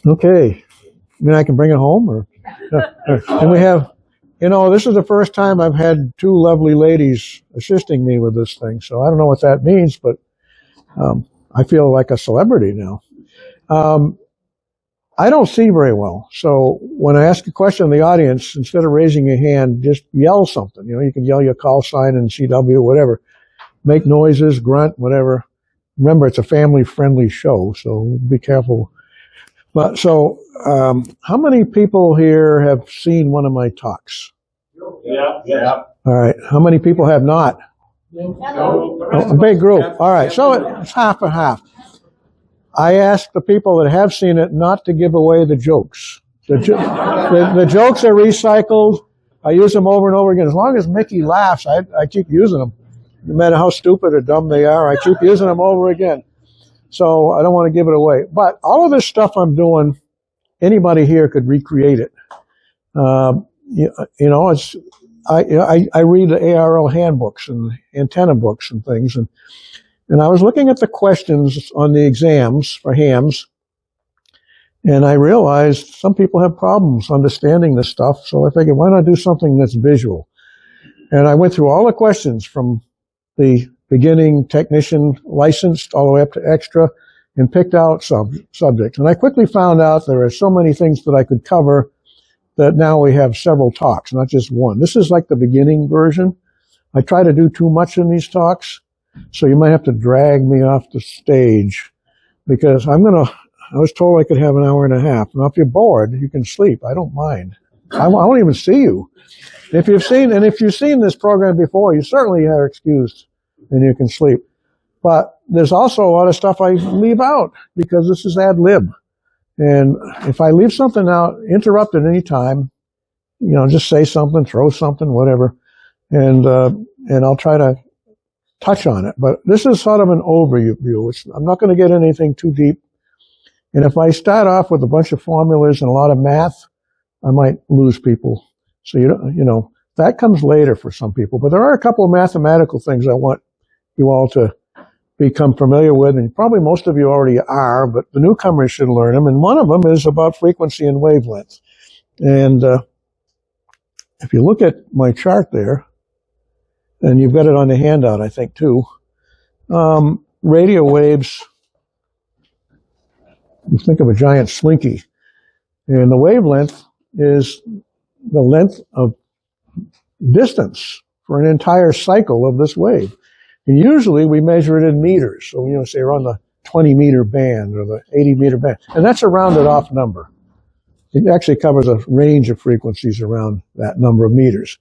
Okay. I mean, I can bring it home, or and we have, this is the first time I've had two lovely ladies assisting me with this thing, so I don't know what that means, but I feel like a celebrity now. I don't see very well, so when I ask a question in the audience, instead of raising your hand, just yell something. You can yell your call sign in CW, whatever. Make noises, grunt, whatever. Remember, it's a family-friendly show, so be careful. But so, how many people here have seen one of my talks? Yeah. All right. How many people have not? A big group. All right. So it's half and half. I ask the people that have seen it not to give away the jokes. The jokes are recycled. I use them over and over again. As long as Mickey laughs, I keep using them. No matter how stupid or dumb they are, I keep using them over again. So I don't want to give it away. But all of this stuff I'm doing, anybody here could recreate it. It's I read the ARL handbooks and antenna books and things, and I was looking at the questions on the exams for hams, and I realized some people have problems understanding this stuff. So I figured, why not do something that's visual? And I went through all the questions from the beginning technician licensed all the way up to extra and picked out subjects. And I quickly found out there are so many things that I could cover that now we have several talks, not just one. This is like the beginning version. I try to do too much in these talks, so you might have to drag me off the stage because I was told I could have an hour and a half. Now, if you're bored, you can sleep. I don't mind. I won't even see you. If you've seen this program before, you certainly are excused and you can sleep. But there's also a lot of stuff I leave out because this is ad lib. And if I leave something out, interrupt at any time, just say something, throw something, whatever, and I'll try to touch on it. But this is sort of an overview. I'm not going to get anything too deep. And if I start off with a bunch of formulas and a lot of math, I might lose people. So that comes later for some people. But there are a couple of mathematical things I want you all to become familiar with, and probably most of you already are, but the newcomers should learn them. And one of them is about frequency and wavelength. And if you look at my chart there, and you've got it on the handout, I think, too, radio waves, you think of a giant slinky, and the wavelength is the length of distance for an entire cycle of this wave. And usually we measure it in meters. So, say you're on the 20-meter band or the 80-meter band. And that's a rounded off number. It actually covers a range of frequencies around that number of meters.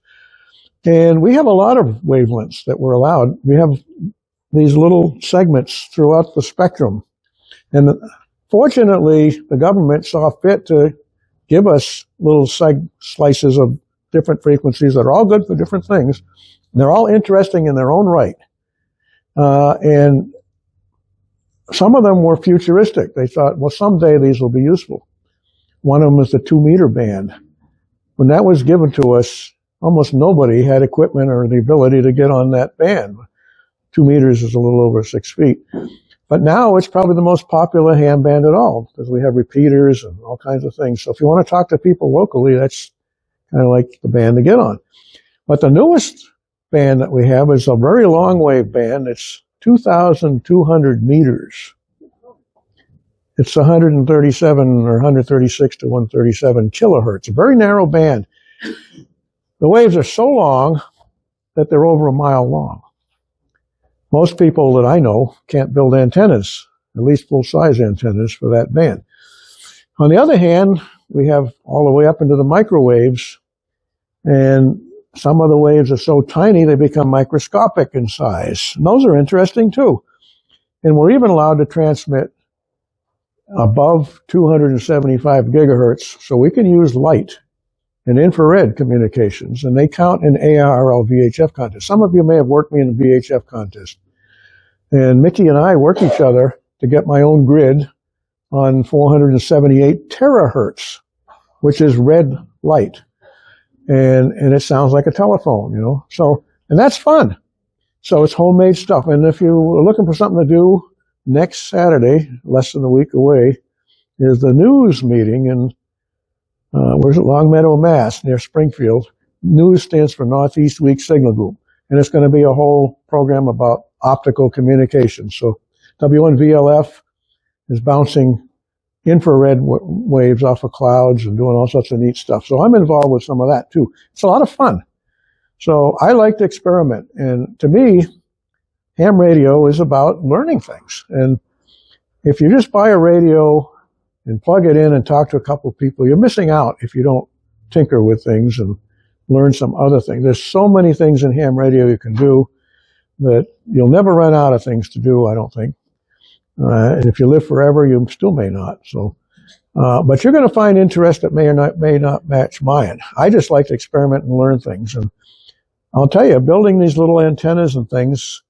And we have a lot of wavelengths that we're allowed. We have these little segments throughout the spectrum. And fortunately, the government saw fit to give us little slices of different frequencies that are all good for different things. They're all interesting in their own right. And some of them were futuristic. They thought, well, someday these will be useful. One of them is the 2-meter band. When that was given to us, almost nobody had equipment or the ability to get on that band. 2 meters is a little over 6 feet. But now it's probably the most popular ham band at all because we have repeaters and all kinds of things. So if you want to talk to people locally, that's kind of like the band to get on. But the newest band that we have is a very long wave band. It's 2,200 meters. It's 137 or 136 to 137 kilohertz, a very narrow band. The waves are so long that they're over a mile long. Most people that I know can't build antennas, at least full-size antennas for that band. On the other hand, we have all the way up into the microwaves, and some of the waves are so tiny they become microscopic in size. And those are interesting too. And we're even allowed to transmit above 275 gigahertz, so we can use light and infrared communications, and they count in ARL VHF contests. Some of you may have worked me in a VHF contest. And Mickey and I work each other to get my own grid on 478 terahertz, which is red light. And it sounds like a telephone, So, and that's fun. So it's homemade stuff. And if you're looking for something to do next Saturday, less than a week away, is the news meeting in, where's it, Longmeadow, Mass, near Springfield. News stands for Northeast Weak Signal Group. And it's going to be a whole program about optical communication. So W1VLF is bouncing infrared waves off of clouds and doing all sorts of neat stuff. So I'm involved with some of that too. It's a lot of fun. So I like to experiment. And to me, ham radio is about learning things. And if you just buy a radio and plug it in and talk to a couple of people, you're missing out if you don't tinker with things and learn some other things. There's so many things in ham radio you can do that you'll never run out of things to do, I don't think. And if you live forever, you still may not. So, but you're going to find interest that may not match mine. I just like to experiment and learn things. And I'll tell you, building these little antennas and things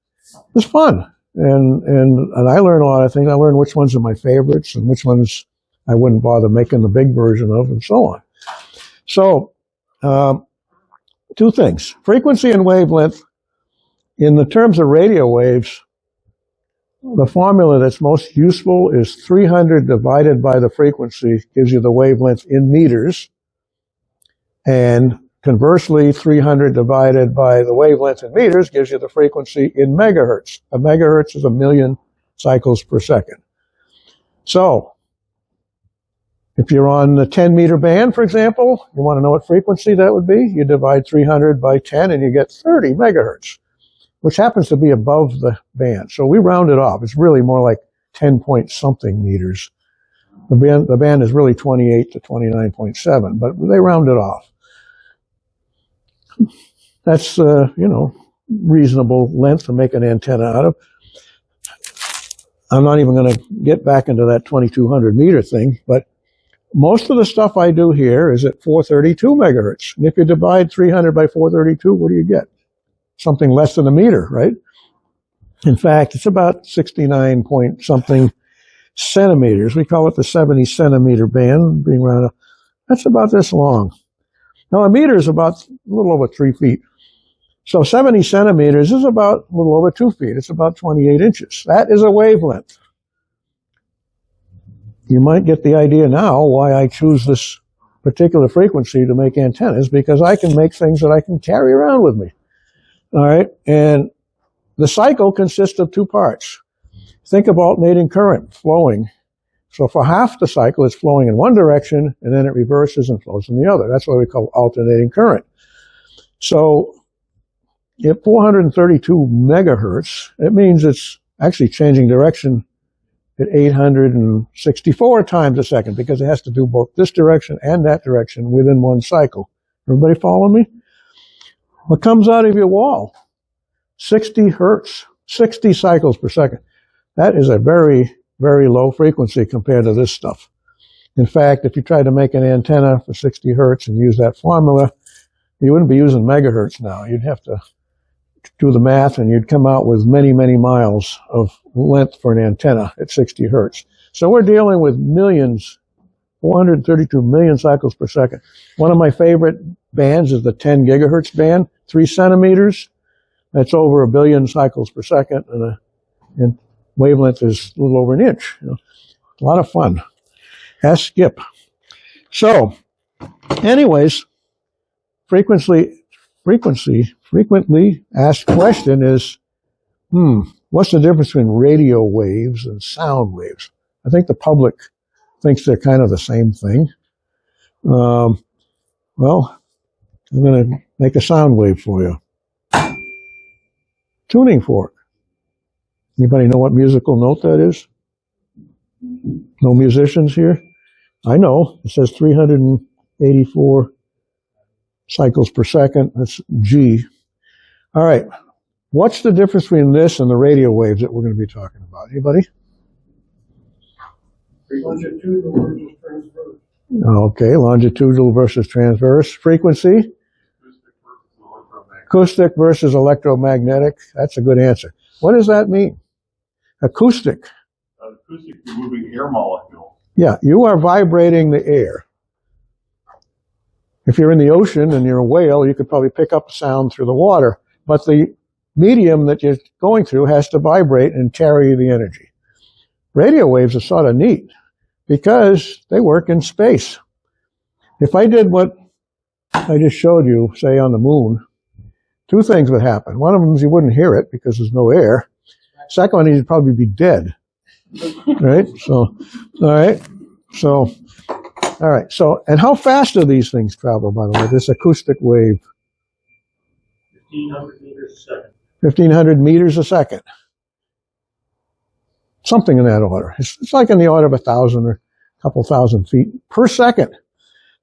is fun. And I learn a lot of things. I learn which ones are my favorites and which ones I wouldn't bother making the big version of, and so on. So, two things. Frequency and wavelength. In the terms of radio waves, the formula that's most useful is 300 divided by the frequency gives you the wavelength in meters. And conversely, 300 divided by the wavelength in meters gives you the frequency in megahertz. A megahertz is 1,000,000 cycles per second. So, if you're on the 10-meter band, for example, you want to know what frequency that would be, you divide 300 by 10 and you get 30 megahertz, which happens to be above the band. So we round it off. It's really more like 10 point something meters. The band is really 28 to 29.7, but they round it off. That's, reasonable length to make an antenna out of. I'm not even going to get back into that 2200 meter thing, but most of the stuff I do here is at 432 megahertz. And if you divide 300 by 432, what do you get? Something less than a meter, right? In fact, it's about 69 point something centimeters. We call it the 70 centimeter band, being around. That's about this long. Now, a meter is about a little over 3 feet. So 70 centimeters is about a little over 2 feet. It's about 28 inches. That is a wavelength. You might get the idea now why I choose this particular frequency to make antennas, because I can make things that I can carry around with me. All right, and the cycle consists of two parts. Think of alternating current flowing. So for half the cycle, it's flowing in one direction, and then it reverses and flows in the other. That's what we call alternating current. So at 432 megahertz, it means it's actually changing direction at 864 times a second, because it has to do both this direction and that direction within one cycle. Everybody follow me? What comes out of your wall? 60 hertz, 60 cycles per second. That is a very, very low frequency compared to this stuff. In fact, if you tried to make an antenna for 60 hertz and use that formula, you wouldn't be using megahertz now. You'd have to do the math and you'd come out with many, many miles of length for an antenna at 60 hertz. So we're dealing with millions, 432 million cycles per second. One of my favorite bands is the 10 gigahertz band, 3 centimeters. That's over 1 billion cycles per second, and wavelength is a little over an inch. A lot of fun. Ask Skip. So, anyways, frequently asked question is, what's the difference between radio waves and sound waves? I think the public thinks they're kind of the same thing. Well, I'm going to make a sound wave for you. Tuning fork. Anybody know what musical note that is? No musicians here? I know. It says 384 cycles per second. That's G. All right. What's the difference between this and the radio waves that we're going to be talking about? Anybody? Longitudinal versus transverse. Okay, longitudinal versus transverse. Frequency? Acoustic versus electromagnetic. That's a good answer. What does that mean? Acoustic. Acoustic, you're moving air molecules. Yeah, you are vibrating the air. If you're in the ocean and you're a whale, you could probably pick up sound through the water. But the medium that you're going through has to vibrate and carry the energy. Radio waves are sort of neat because they work in space. If I did what I just showed you, say on the moon, two things would happen. One of them is you wouldn't hear it because there's no air. Second one, you'd probably be dead. Right? So, all right. So, all right. So, and how fast do these things travel, by the way, this acoustic wave? 1,500 meters a second. 1,500 meters a second. Something in that order. It's like in the order of 1,000 or a couple thousand feet per second.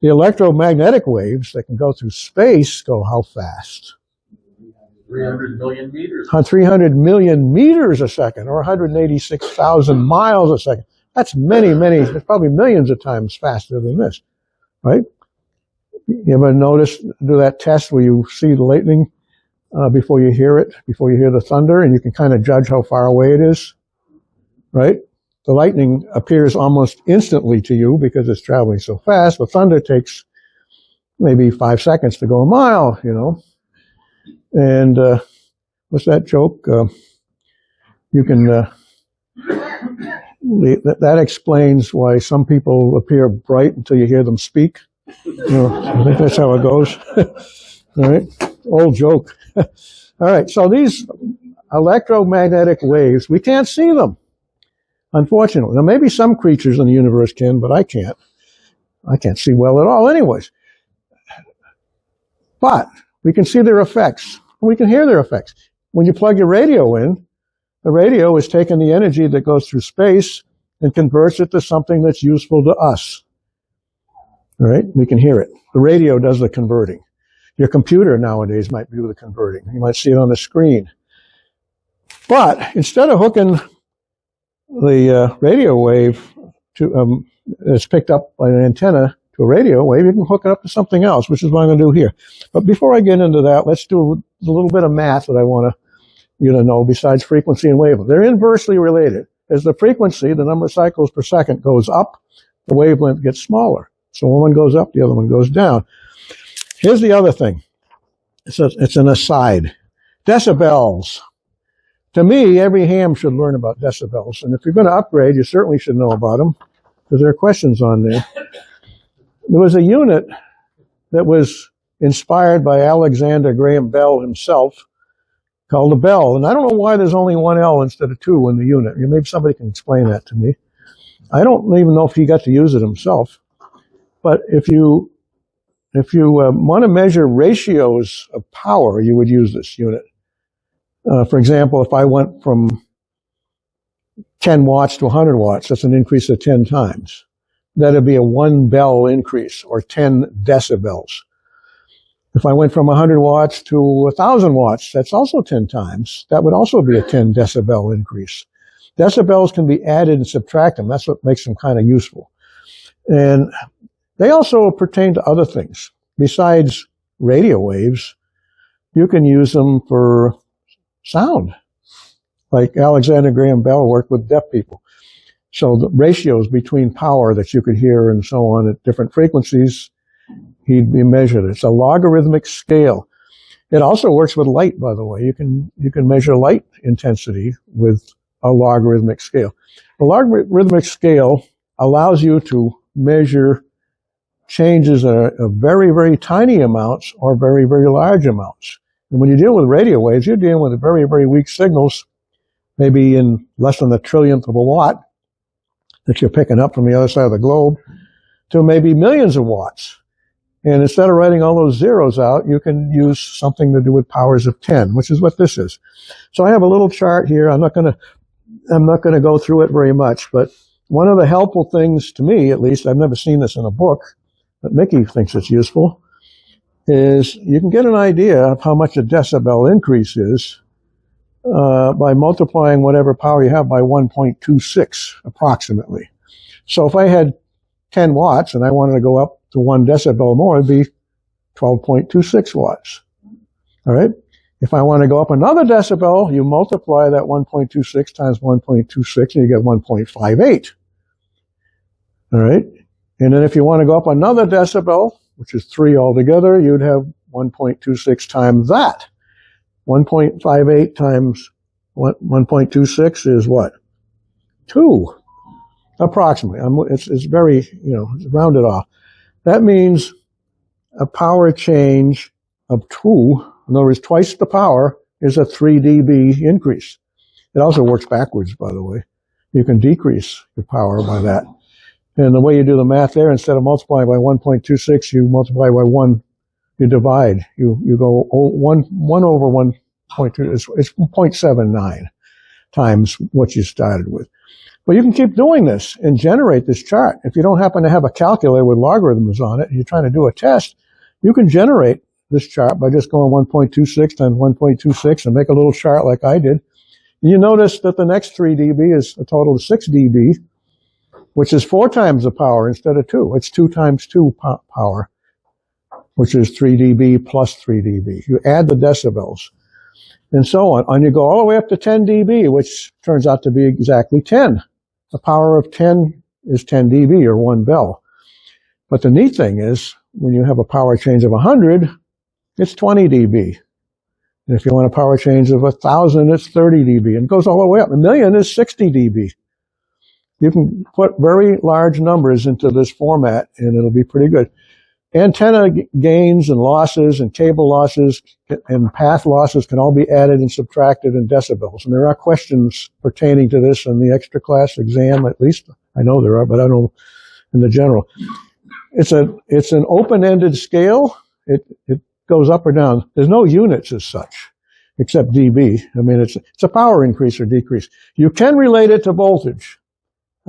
The electromagnetic waves that can go through space go how fast? 300 million meters. 300 million meters a second, or 186,000 miles a second. That's it's probably millions of times faster than this, right? You ever do that test where you see the lightning before you hear it, before you hear the thunder, and you can kind of judge how far away it is, right? The lightning appears almost instantly to you because it's traveling so fast. The thunder takes maybe 5 seconds to go a mile, you know. And what's that joke? You can that explains why some people appear bright until you hear them speak. You know, I think that's how it goes. All right, old joke. All right, so these electromagnetic waves, we can't see them, unfortunately. Now, maybe some creatures in the universe can, but I can't. I can't see well at all anyways. But we can see their effects. We can hear their effects. When you plug your radio in, the radio is taking the energy that goes through space and converts it to something that's useful to us. All right? We can hear it. The radio does the converting. Your computer nowadays might do the converting. You might see it on the screen. But instead of hooking the radio wave to it's picked up by an antenna to a radio wave, you can hook it up to something else, which is what I'm going to do here. But before I get into that, let's do a little bit of math that I want you to know besides frequency and wavelength. They're inversely related. As the frequency, the number of cycles per second, goes up, the wavelength gets smaller. So when one goes up, the other one goes down. Here's the other thing. It's an aside. Decibels. To me, every ham should learn about decibels. And if you're going to upgrade, you certainly should know about them, because there are questions on there. There was a unit that was inspired by Alexander Graham Bell himself called a bell. And I don't know why there's only one L instead of two in the unit. Maybe somebody can explain that to me. I don't even know if he got to use it himself. But if you want to measure ratios of power, you would use this unit. For example, if I went from 10 watts to 100 watts, that's an increase of 10 times. That'd be a 1 bell increase, or 10 decibels. If I went from 100 watts to 1,000 watts, that's also 10 times. That would also be a 10 decibel increase. Decibels can be added and subtracted. That's what makes them kind of useful. And they also pertain to other things. Besides radio waves, you can use them for sound. Like Alexander Graham Bell worked with deaf people. So the ratios between power that you could hear and so on at different frequencies, he measured it. It's a logarithmic scale. It also works with light, by the way. You can measure light intensity with a logarithmic scale. The logarithmic scale allows you to measure changes of very, very tiny amounts or very, very large amounts. And when you deal with radio waves, you're dealing with very, very weak signals, maybe in less than a trillionth of a watt that you're picking up from the other side of the globe, to maybe millions of watts. And instead of writing all those zeros out, you can use something to do with powers of 10, which is what this is. So I have a little chart here. I'm not going to go through it very much, but one of the helpful things to me, at least, I've never seen this in a book, but Mickey thinks it's useful, is you can get an idea of how much a decibel increase is by multiplying whatever power you have by 1.26 approximately. So if I had 10 watts and I wanted to go up to 1 decibel more, it'd be 12.26 watts. All right? If I want to go up another decibel, you multiply that 1.26 times 1.26 and you get 1.58. All right? And then if you want to go up another decibel, which is 3 altogether, you'd have 1.26 times that. 1.58 times 1.26 is what? 2. approximately. It's very, it's rounded off. That means a power change of 2, in other words, twice the power, is a 3 dB increase. It also works backwards, by the way. You can decrease your power by that. And the way you do the math there, instead of multiplying by 1.26, you multiply by 1, you divide. You go 1 over 1.2, it's 0.79 times what you started with. But you can keep doing this and generate this chart. If you don't happen to have a calculator with logarithms on it and you're trying to do a test, you can generate this chart by just going 1.26 times 1.26 and make a little chart like I did. You notice that the next 3 dB is a total of 6 dB, which is 4 times the power instead of 2. It's 2 times 2 power, which is 3 dB plus 3 dB. You add the decibels and so on. And you go all the way up to 10 dB, which turns out to be exactly 10. The power of 10 is 10 dB, or 1 bell. But the neat thing is, when you have a power change of 100, it's 20 dB. And if you want a power change of 1,000, it's 30 dB. And it goes all the way up. 1,000,000 is 60 dB. You can put very large numbers into this format, and it'll be pretty good. Antenna gains and losses and cable losses and path losses can all be added and subtracted in decibels. And there are questions pertaining to this in the extra class exam, at least. I know there are, but I don't know in the general. It's an open-ended scale. It goes up or down. There's no units as such, except dB. I mean, it's a power increase or decrease. You can relate it to voltage.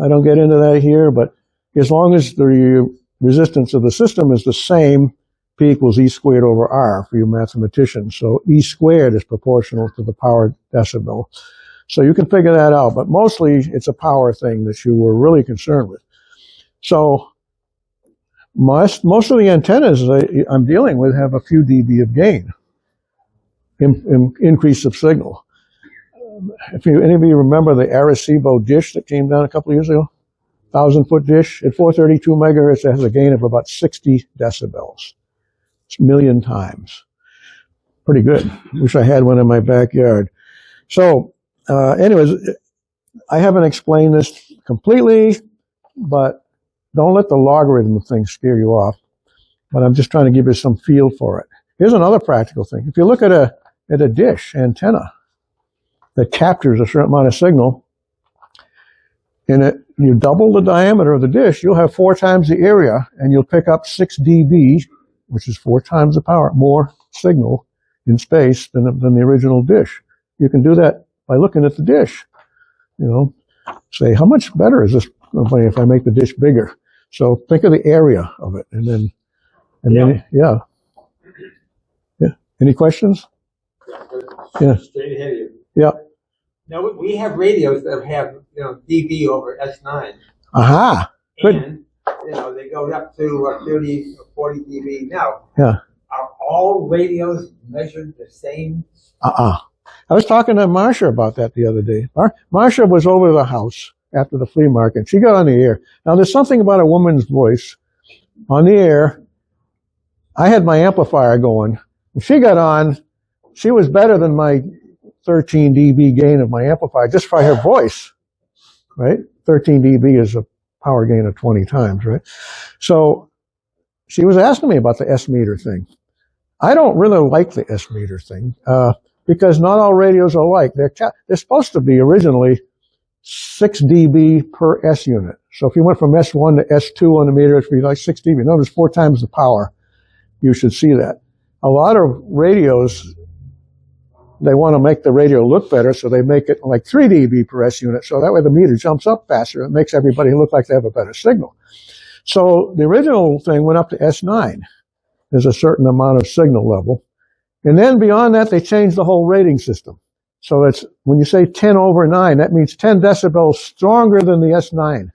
I don't get into that here, but as long as the resistance of the system is the same, P equals E squared over R for you mathematicians. So E squared is proportional to the power decibel. So you can figure that out, but mostly it's a power thing that you were really concerned with. So most of the antennas I'm dealing with have a few dB of gain, increase of signal. If any of you remember the Arecibo dish that came down a couple of years ago, 1,000-foot dish at 432 megahertz, it has a gain of about 60 decibels. It's a million times. Pretty good. Wish I had one in my backyard. So, anyways, I haven't explained this completely, but don't let the logarithm thing scare you off. But I'm just trying to give you some feel for it. Here's another practical thing. If you look at a dish antenna that captures a certain amount of signal, and you double the diameter of the dish, you'll have 4 times the area, and you'll pick up 6 dB, which is 4 times the power, more signal in space than the original dish. You can do that by looking at the dish. Say, how much better is this if I make the dish bigger? So think of the area of it, and then, yeah. Any questions? Yeah. Straight ahead of you. Yeah. Now, we have radios that have, dB over S9. Aha. Good. And, they go up to 30 or 40 dB. Now, yeah. Are all radios measured the same? I was talking to Marcia about that the other day. Marcia was over the house after the flea market. She got on the air. Now, there's something about a woman's voice on the air. I had my amplifier going. When she got on, she was better than my 13 dB gain of my amplifier just by her voice, right? 13 dB is a power gain of 20 times, right? So she was asking me about the S-meter thing. I don't really like the S-meter thing because not all radios are alike. They're supposed to be originally 6 dB per S unit. So if you went from S1 to S2 on the meter, it'd be like 6 dB. Notice 4 times the power. You should see that. A lot of radios, they want to make the radio look better, so they make it like 3 dB per S unit. So that way the meter jumps up faster. It makes everybody look like they have a better signal. So the original thing went up to S9. There's a certain amount of signal level. And then beyond that, they changed the whole rating system. So it's, when you say 10 over 9, that means 10 decibels stronger than the S9.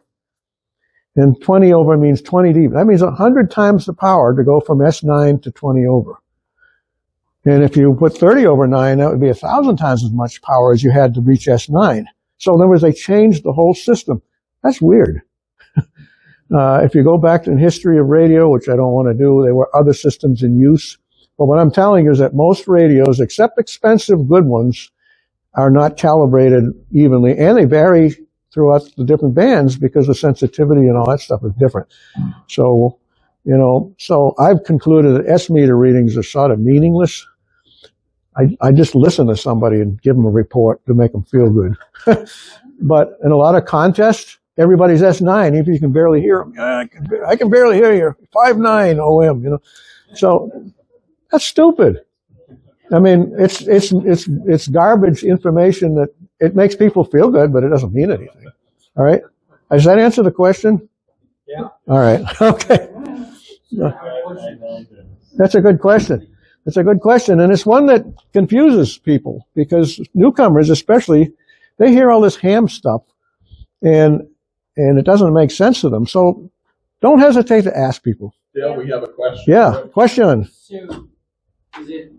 And 20 over means 20 dB. That means 100 times the power to go from S9 to 20 over. And if you put 30 over 9, that would be 1,000 times as much power as you had to reach S9. So in other words, they changed the whole system. That's weird. If you go back to the history of radio, which I don't want to do, there were other systems in use. But what I'm telling you is that most radios, except expensive good ones, are not calibrated evenly, and they vary throughout the different bands because the sensitivity and all that stuff is different. So, you know, so I've concluded that S meter readings are sort of meaningless. I just listen to somebody and give them a report to make them feel good. But in a lot of contests, everybody's S9, even if you can barely hear them. I can barely hear you. 5.9 OM, you know. So that's stupid. I mean, it's garbage information that it makes people feel good, but it doesn't mean anything. All right. Does that answer the question? Yeah. All right. Okay. That's a good question. It's a good question, and it's one that confuses people because newcomers, especially, they hear all this ham stuff, and it doesn't make sense to them. So don't hesitate to ask people. Yeah, we have a question. Yeah, question. So, is it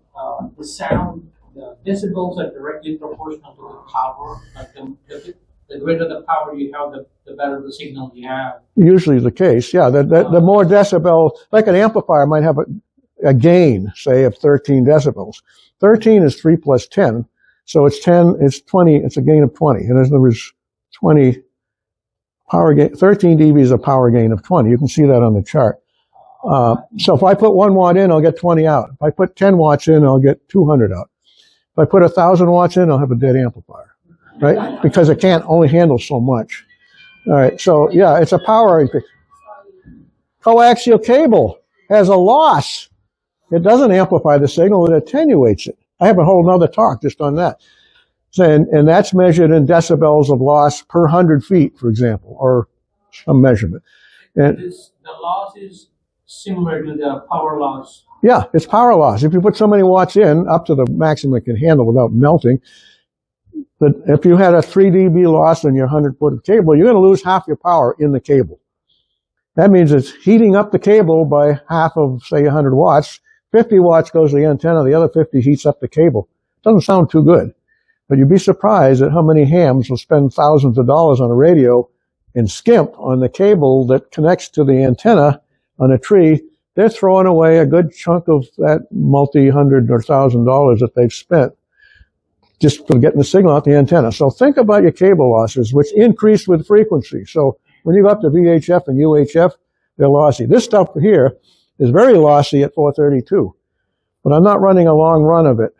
the sound, the decibels are directly proportional to the power? Like the greater the power you have, the better the signal you have. Usually the case, yeah. The more decibel, like an amplifier might have a gain, say, of 13 decibels. 13 is 3 plus 10, so it's 10. It's 20. It's a gain of 20, and there was 20 power gain. 13 dB is a power gain of 20. You can see that on the chart. So if I put 1 watt in, I'll get 20 out. If I put 10 watts in, I'll get 200 out. If I put 1,000 watts in, I'll have a dead amplifier, right? Because it can't only handle so much. All right, so yeah, it's a power increase. Coaxial cable has a loss. It doesn't amplify the signal, it attenuates it. I have a whole nother talk just on that. So, and that's measured in decibels of loss per 100 feet, for example, or some measurement. And The loss is similar to the power loss. yeah, it's power loss. If you put so many watts in, up to the maximum it can handle without melting, but if you had a 3 dB loss in your 100-foot of cable, you're going to lose half your power in the cable. That means it's heating up the cable by half of, say, 100 watts. 50 watts goes to the antenna, the other 50 heats up the cable. Doesn't sound too good, but you'd be surprised at how many hams will spend thousands of dollars on a radio and skimp on the cable that connects to the antenna on a tree. They're throwing away a good chunk of that multi-hundred or $1,000 that they've spent just for getting the signal out the antenna. So think about your cable losses, which increase with frequency. So when you go up to VHF and UHF, they're lossy. This stuff here is very lossy at 432, but I'm not running a long run of it,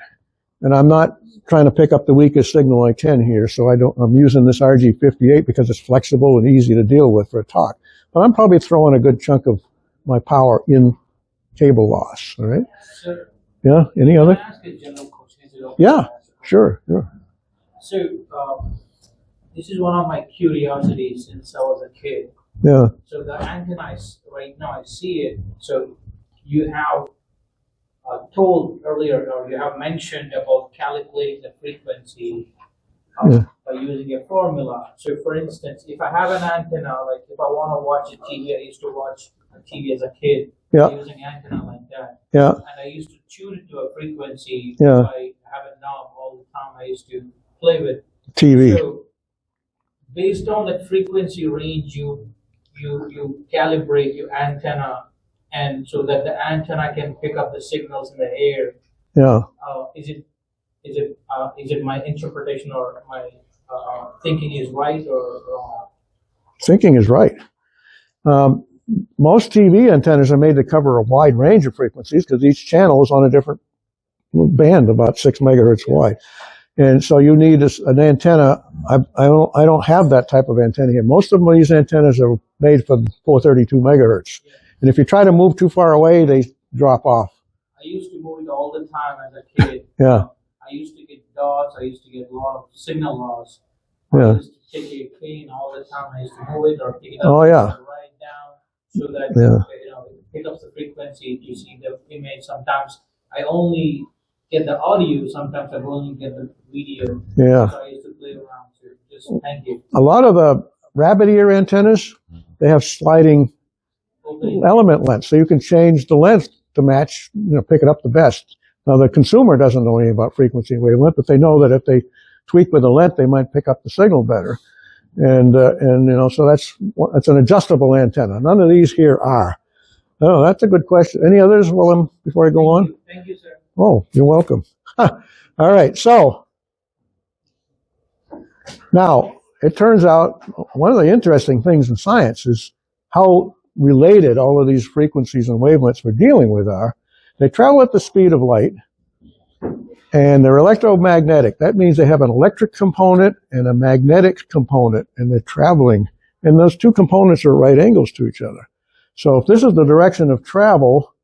and I'm not trying to pick up the weakest signal I can here. So I'm using this RG58 because it's flexible and easy to deal with for a talk. But I'm probably throwing a good chunk of my power in cable loss. All right. So, Yeah. Any other? can I ask a general question? Is it okay? Yeah. Sure. Sure. So, this is one of my curiosities since I was a kid. Yeah. So the antenna right now, I see it. So you have told earlier, or you have mentioned about calculating the frequency by using a formula. So for instance, if I have an antenna, like if I want to watch a TV, I used to watch a TV as a kid using an antenna like that. Yeah. And I used to tune it to a frequency. Yeah. I have a knob all the time. I used to play with TV. So based on that frequency range, you calibrate your antenna, and so that the antenna can pick up the signals in the air. Yeah. Is it my interpretation or my thinking is right or wrong? Thinking is right. Most TV antennas are made to cover a wide range of frequencies because each channel is on a different band, about 6 megahertz wide. And so you need an antenna. I don't have that type of antenna here. Most of these antennas are made for 432 megahertz. And if you try to move too far away, they drop off. I used to move it all the time as a kid. Yeah. I used to get dots. I used to get a lot of signal loss. Yeah. I used to take a cane all the time. I used to move it or pick it up. Oh, yeah. Write it down so that it picks up the frequency. You see the image. Sometimes I only get the audio. Sometimes I only get the video. Yeah. So I used to play around too. Just thank you. A lot of the rabbit ear antennas, they have sliding element length, so you can change the length to match, pick it up the best. Now the consumer doesn't know anything about frequency and wavelength, but they know that if they tweak with the length, they might pick up the signal better. And so that's an adjustable antenna. None of these here are. Oh, that's a good question. Any others before I go on? Thank you, sir. Oh, you're welcome. All right. So now it turns out one of the interesting things in science is how related all of these frequencies and wavelengths we're dealing with are. They travel at the speed of light, and they're electromagnetic. That means they have an electric component and a magnetic component, and they're traveling. And those two components are at right angles to each other. So if this is the direction of travel,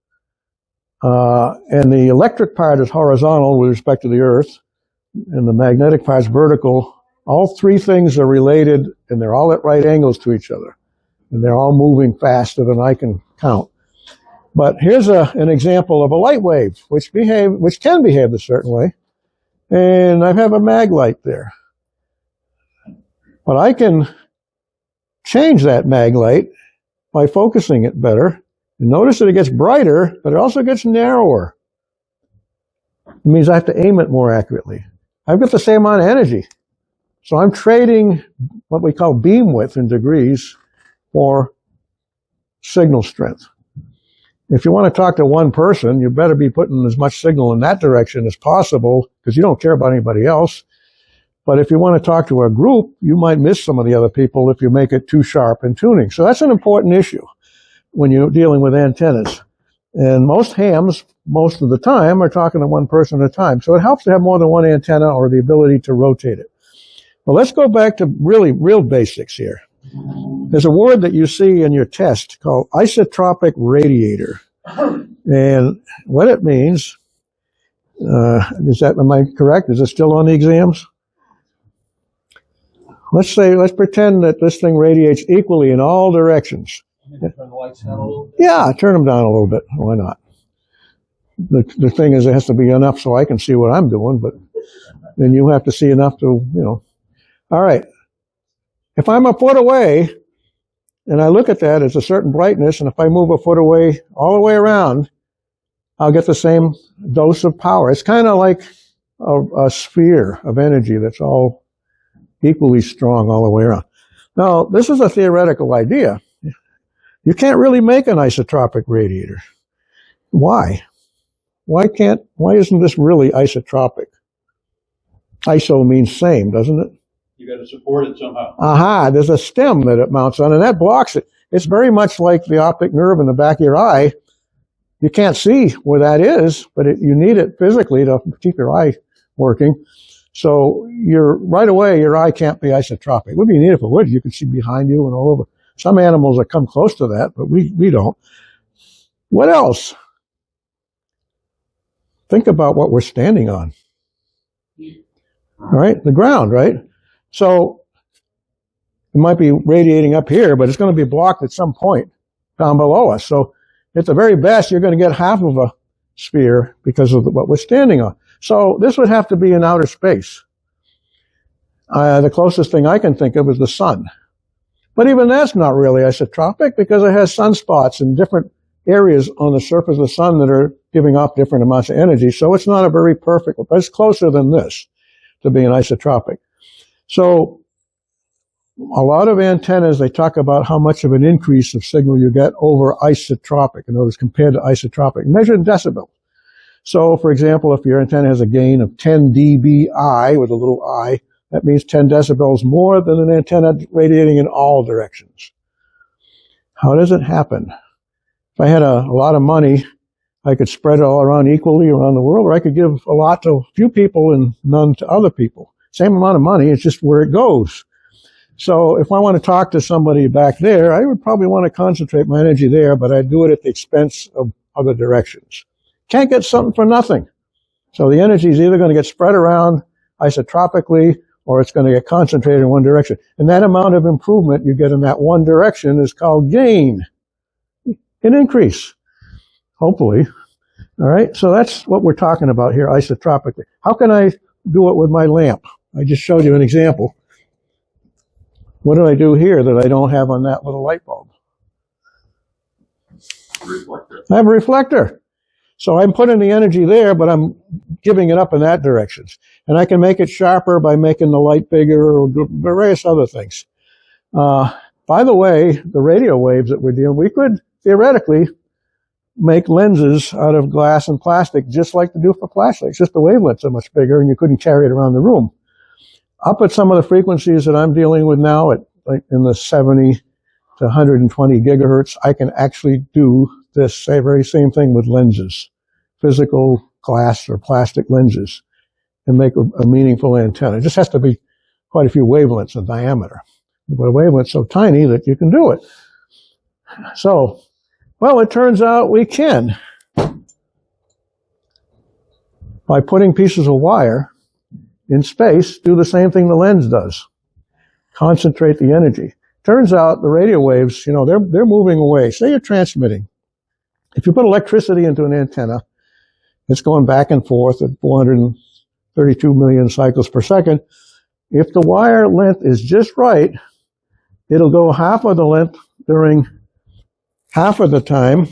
and the electric part is horizontal with respect to the Earth, and the magnetic part is vertical, all three things are related, and they're all at right angles to each other. And they're all moving faster than I can count. But here's an example of a light wave, which can behave a certain way. And I have a mag light there. But I can change that mag light by focusing it better. And notice that it gets brighter, but it also gets narrower. It means I have to aim it more accurately. I've got the same amount of energy. So I'm trading what we call beam width in degrees for signal strength. If you want to talk to one person, you better be putting as much signal in that direction as possible because you don't care about anybody else. But if you want to talk to a group, you might miss some of the other people if you make it too sharp in tuning. So that's an important issue when you're dealing with antennas. And most hams, most of the time, are talking to one person at a time. So it helps to have more than one antenna or the ability to rotate it. Well, let's go back to real basics here. There's a word that you see in your test called isotropic radiator. And what it means, am I correct? Is it still on the exams? Let's pretend that this thing radiates equally in all directions. Turn the lights down a little bit. Yeah, turn them down a little bit. Why not? The thing is, it has to be enough so I can see what I'm doing, but then you have to see enough to, All right. If I'm a foot away, and I look at that as a certain brightness, and if I move a foot away all the way around, I'll get the same dose of power. It's kind of like a sphere of energy that's all equally strong all the way around. Now, this is a theoretical idea. You can't really make an isotropic radiator. Why? Why isn't this really isotropic? Iso means same, doesn't it? You got to support it somehow. Aha, there's a stem that it mounts on, and that blocks it. It's very much like the optic nerve in the back of your eye. You can't see where that is, but you need it physically to keep your eye working. So right away, your eye can't be isotropic. It would be neat if it would. You could see behind you and all over. Some animals that come close to that, but we don't. What else? Think about what we're standing on. All right, the ground, right? So it might be radiating up here, but it's going to be blocked at some point down below us. So at the very best, you're going to get half of a sphere because of what we're standing on. So this would have to be in outer space. The closest thing I can think of is the sun. But even that's not really isotropic because it has sunspots in different areas on the surface of the sun that are giving off different amounts of energy. So it's not a very perfect, but it's closer than this to being isotropic. So a lot of antennas, they talk about how much of an increase of signal you get over isotropic. In other words, compared to isotropic, measured in decibels. So, for example, if your antenna has a gain of 10 dBi with a little I, that means 10 decibels more than an antenna radiating in all directions. How does it happen? If I had a lot of money, I could spread it all around equally around the world, or I could give a lot to a few people and none to other people. Same amount of money, it's just where it goes. So if I want to talk to somebody back there, I would probably want to concentrate my energy there, but I'd do it at the expense of other directions. Can't get something for nothing. So the energy is either going to get spread around isotropically, or it's going to get concentrated in one direction. And that amount of improvement you get in that one direction is called gain. An increase, hopefully. All right, so that's what we're talking about here, isotropically. How can I do it with my lamp? I just showed you an example. What do I do here that I don't have on that little light bulb? Reflector. I have a reflector. So I'm putting the energy there, but I'm giving it up in that direction. And I can make it sharper by making the light bigger or various other things. By the way, the radio waves that we're dealing, we could theoretically make lenses out of glass and plastic just like they do for flashlights. Just the wavelengths are much bigger and you couldn't carry it around the room. up at some of the frequencies that I'm dealing with now, at like in the 70 to 120 gigahertz, I can actually do this very same thing with lenses, physical glass or plastic lenses, and make a meaningful antenna. It just has to be quite a few wavelengths in diameter. But a wavelength's so tiny that you can do it. So, well, it turns out we can. By putting pieces of wire in space, do the same thing the lens does. Concentrate the energy. Turns out the radio waves, you know, they're moving away. Say you're transmitting. If you put electricity into an antenna, it's going back and forth at 432 million cycles per second. If the wire length is just right, it'll go half of the length during half of the time,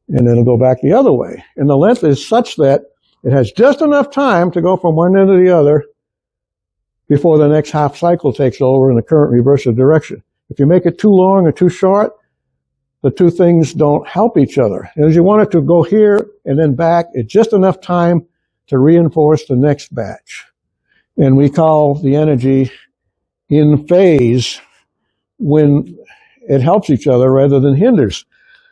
and then it'll go back the other way. And the length is such that it has just enough time to go from one end to the other before the next half cycle takes over and the current reverses direction. If you make it too long or too short, the two things don't help each other. And as you want it to go here and then back, it's just enough time to reinforce the next batch. And we call the energy in phase when it helps each other rather than hinders.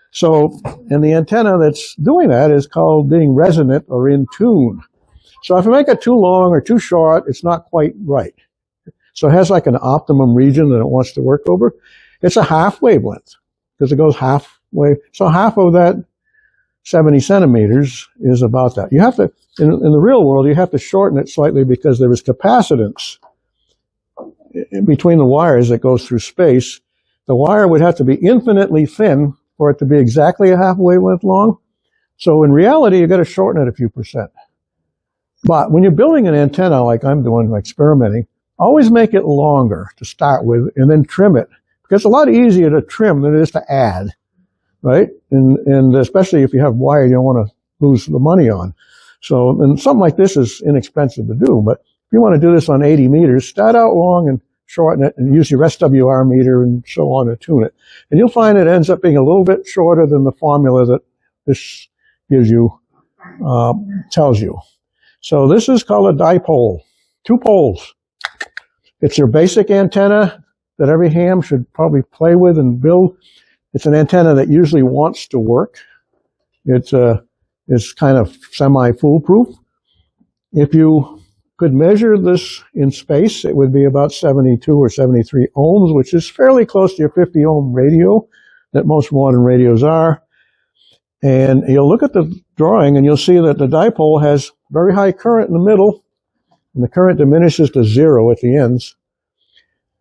So, and the antenna that's doing that is called being resonant or in tune. So if you make it too long or too short, it's not quite right. So it has like an optimum region that it wants to work over. It's a half wavelength because it goes halfway. So half of that 70 centimeters is about that. You have to, in the real world, you have to shorten it slightly because there is capacitance in between the wires that goes through space. The wire would have to be infinitely thin for it to be exactly a half wavelength long. So in reality, you've got to shorten it a few percent. But when you're building an antenna like I'm doing, like experimenting, always make it longer to start with and then trim it. Because it's a lot easier to trim than it is to add, right? And especially if you have wire you don't want to lose the money on. So, and something like this is inexpensive to do. But if you want to do this on 80 meters, start out long and shorten it and use your SWR meter and so on to tune it. And you'll find it ends up being a little bit shorter than the formula that this gives you, tells you. So this is called a dipole, 2 poles. It's your basic antenna that every ham should probably play with and build. It's an antenna that usually wants to work. It's kind of semi-foolproof. If you could measure this in space, it would be about 72 or 73 ohms, which is fairly close to your 50 ohm radio that most modern radios are. And you'll look at the drawing and you'll see that the dipole has very high current in the middle, and the current diminishes to 0 at the ends.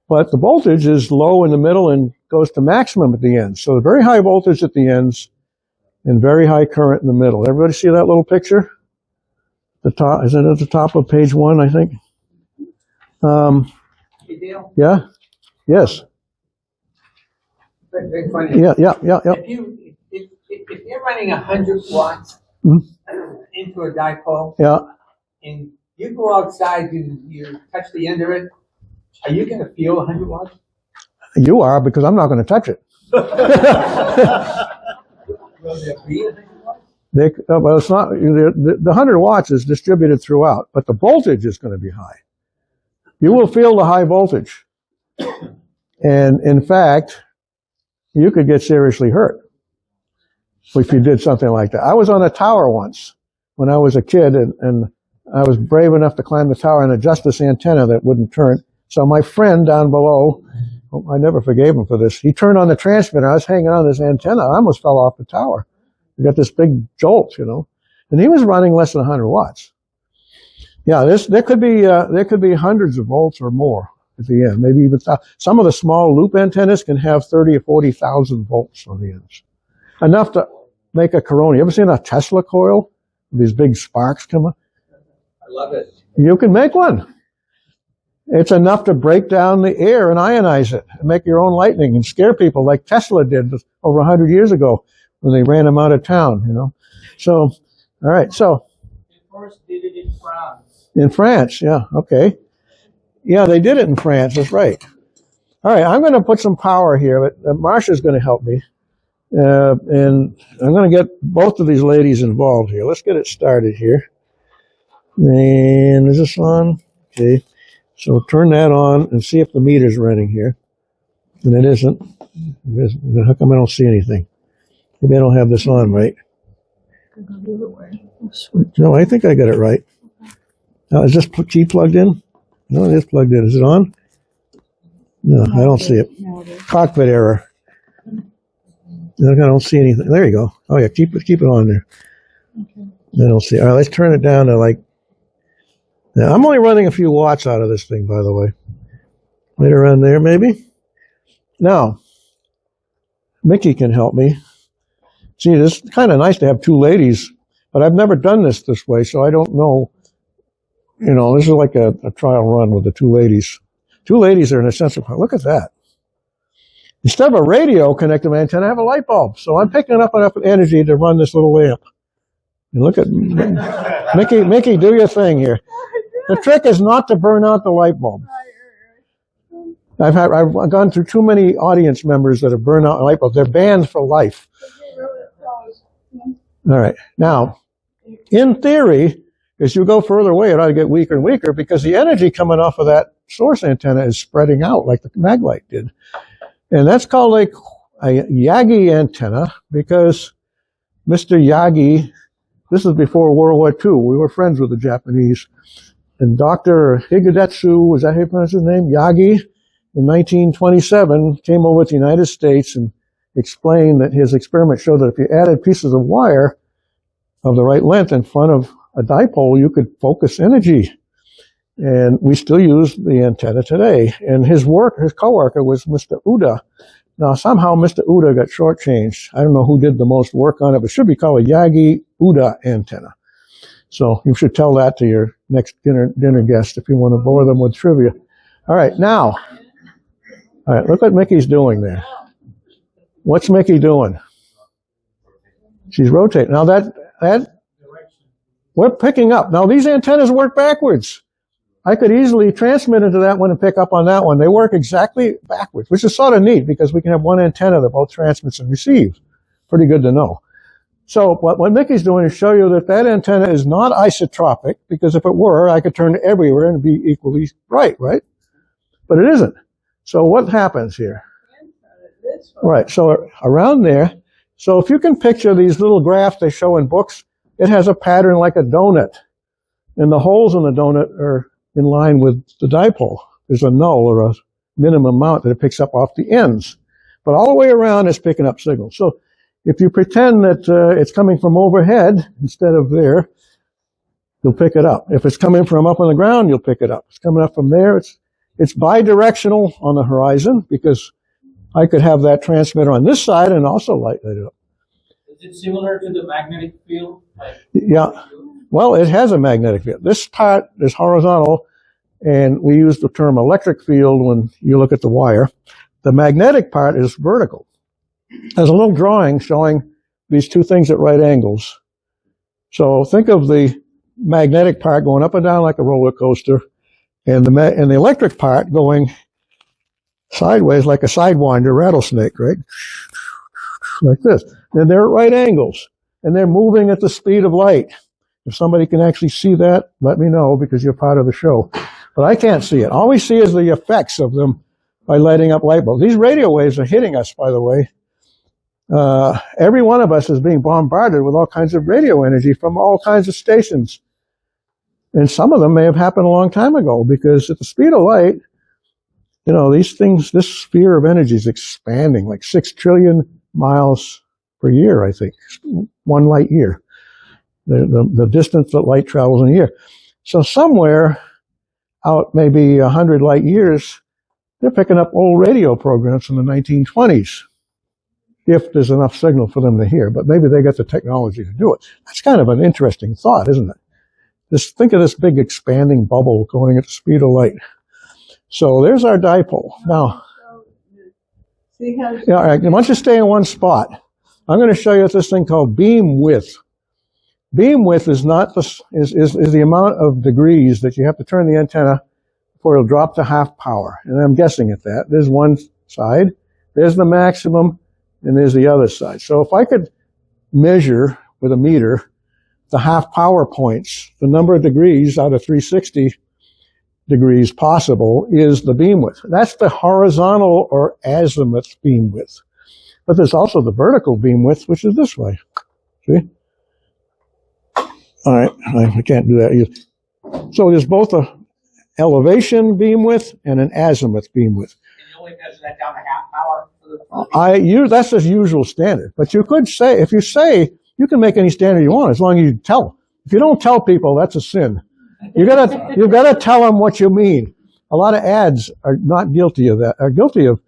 But the voltage is low in the middle and goes to maximum at the ends. So very high voltage at the ends and very high current in the middle. Everybody see that little picture? The top, is it at the top of page 1, I think? Yeah? Yes. Very funny. Yeah. If you're running 100 watts into a dipole, Yeah. and you go outside, you touch the end of it, are you going to feel 100 watts? You are, because I'm not going to touch it. Will there be 100 watts? Well, it's not, the 100 watts is distributed throughout, but the voltage is going to be high. You will feel the high voltage. And in fact, you could get seriously hurt if you did something like that. I was on a tower once when I was a kid, and I was brave enough to climb the tower and adjust this antenna that wouldn't turn. So my friend down below, I never forgave him for this, he turned on the transmitter. I was hanging on this antenna. I almost fell off the tower. I got this big jolt, you know, and he was running less than 100 watts. Yeah, there could be hundreds of volts or more at the end. Maybe even some of the small loop antennas can have 30 or 40,000 volts on the ends, enough to make a corona. You ever seen a Tesla coil? These big sparks come up. I love it. You can make one. It's enough to break down the air and ionize it and make your own lightning and scare people like Tesla did over 100 years ago when they ran him out of town, you know. So, all right, so. They first did it in France. In France, yeah, okay. Yeah, they did it in France, that's right. All right, I'm going to put some power here, but Marsha's going to help me. And I'm going to get both of these ladies involved here. Let's get it started here. And is this on? Okay. So turn that on and see if the meter's running here. And it isn't. Then how come I don't see anything? Maybe I don't have this on right. No, I think I got it right. Now, is this key plugged in? No, it is plugged in. Is it on? No, I don't see it. Cockpit error. I don't see anything. There you go. Oh yeah, keep it on there. I don't see it. All right, let's turn it down to like. Now, I'm only running a few watts out of this thing, by the way. Right around there, maybe. Now, Mickey can help me. See, it's kind of nice to have two ladies, but I've never done this way, so I don't know. You know, this is like a trial run with the two ladies. Two ladies are in a sense of, look at that. Instead of a radio connected to my antenna, I have a light bulb. So I'm picking up enough energy to run this little lamp. And look at Mickey, do your thing here. The trick is not to burn out the light bulb. I've gone through too many audience members that have burned out light bulbs. They're banned for life. All right. Now, in theory, as you go further away, it ought to get weaker and weaker because the energy coming off of that source antenna is spreading out like the mag light did. And that's called like a Yagi antenna because Mr. Yagi, this is before World War II. We were friends with the Japanese. And Dr. Higedetsu, was that how you pronounce his name? Yagi, in 1927, came over to the United States and explained that his experiment showed that if you added pieces of wire of the right length in front of a dipole, you could focus energy. And we still use the antenna today. And his co-worker was Mr. Uda. Now, somehow Mr. Uda got shortchanged. I don't know who did the most work on it, but it should be called a Yagi Uda antenna. So you should tell that to your next dinner guest if you want to bore them with trivia. All right, now. All right, look what Mickey's doing there. What's Mickey doing? She's rotating. Now that we're picking up. Now these antennas work backwards. I could easily transmit into that one and pick up on that one. They work exactly backwards, which is sort of neat because we can have one antenna that both transmits and receives. Pretty good to know. So what Mickey's doing is show you that that antenna is not isotropic because if it were, I could turn it everywhere and be equally bright, right? But it isn't. So what happens here? Right, so around there, so if you can picture these little graphs they show in books, it has a pattern like a donut. And the holes in the donut are in line with the dipole. There's a null or a minimum amount that it picks up off the ends. But all the way around it's picking up signals. So if you pretend that it's coming from overhead instead of there, you'll pick it up. If it's coming from up on the ground, you'll pick it up. If it's coming up from there, it's bidirectional on the horizon because I could have that transmitter on this side and also light it up. Is it similar to the magnetic field? Yeah. Well, it has a magnetic field. This part is horizontal, and we use the term electric field when you look at the wire. The magnetic part is vertical. There's a little drawing showing these two things at right angles. So think of the magnetic part going up and down like a roller coaster, and the electric part going sideways like a sidewinder rattlesnake, right? Like this. And they're at right angles, and they're moving at the speed of light. If somebody can actually see that, let me know because you're part of the show. But I can't see it. All we see is the effects of them by lighting up light bulbs. These radio waves are hitting us, by the way. Every one of us is being bombarded with all kinds of radio energy from all kinds of stations. And some of them may have happened a long time ago because at the speed of light, you know, these things, this sphere of energy is expanding like 6 trillion miles per year, I think. 1 light year. The distance that light travels in a year. So somewhere out maybe 100 light years, they're picking up old radio programs from the 1920s. If there's enough signal for them to hear. But maybe they got the technology to do it. That's kind of an interesting thought, isn't it? Think of this big expanding bubble going at the speed of light. So there's our dipole. Now, all right, once you stay in one spot, I'm going to show you this thing called beam width. Beam width is not is the amount of degrees that you have to turn the antenna before it'll drop to half power. And I'm guessing at that. There's one side, there's the maximum, and there's the other side. So if I could measure with a meter the half power points, the number of degrees out of 360 degrees possible is the beam width. That's the horizontal or azimuth beam width. But there's also the vertical beam width, which is this way. See? All right, I can't do that either. So there's both a elevation beam width and an azimuth beam width. And you only measure that down to half power? That's the usual standard. But you could say, if you say, you can make any standard you want as long as you tell them. If you don't tell people, that's a sin. You've got to tell them what you mean. A lot of ads are not guilty of that, are guilty of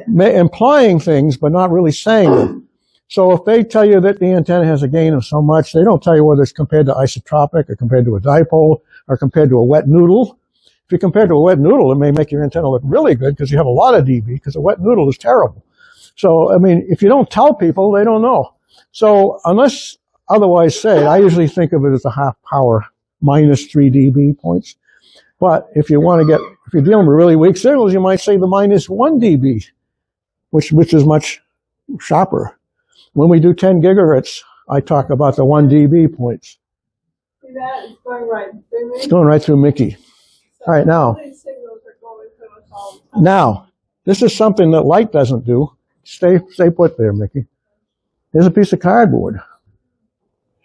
implying things but not really saying them. So if they tell you that the antenna has a gain of so much, they don't tell you whether it's compared to isotropic or compared to a dipole or compared to a wet noodle. If you compare to a wet noodle, it may make your antenna look really good because you have a lot of dB, because a wet noodle is terrible. So, I mean, if you don't tell people, they don't know. So unless otherwise said, I usually think of it as a half power minus 3 dB points. But if you want to get, if you're dealing with really weak signals, you might say the minus 1 dB, which is much sharper. When we do 10 gigahertz, I talk about the 1 dB points. See that? It's going right through me. It's going right through Mickey. So All right, now. all these signals are going through us all the time. Now, this is something that light doesn't do. Stay put there, Mickey. Here's a piece of cardboard.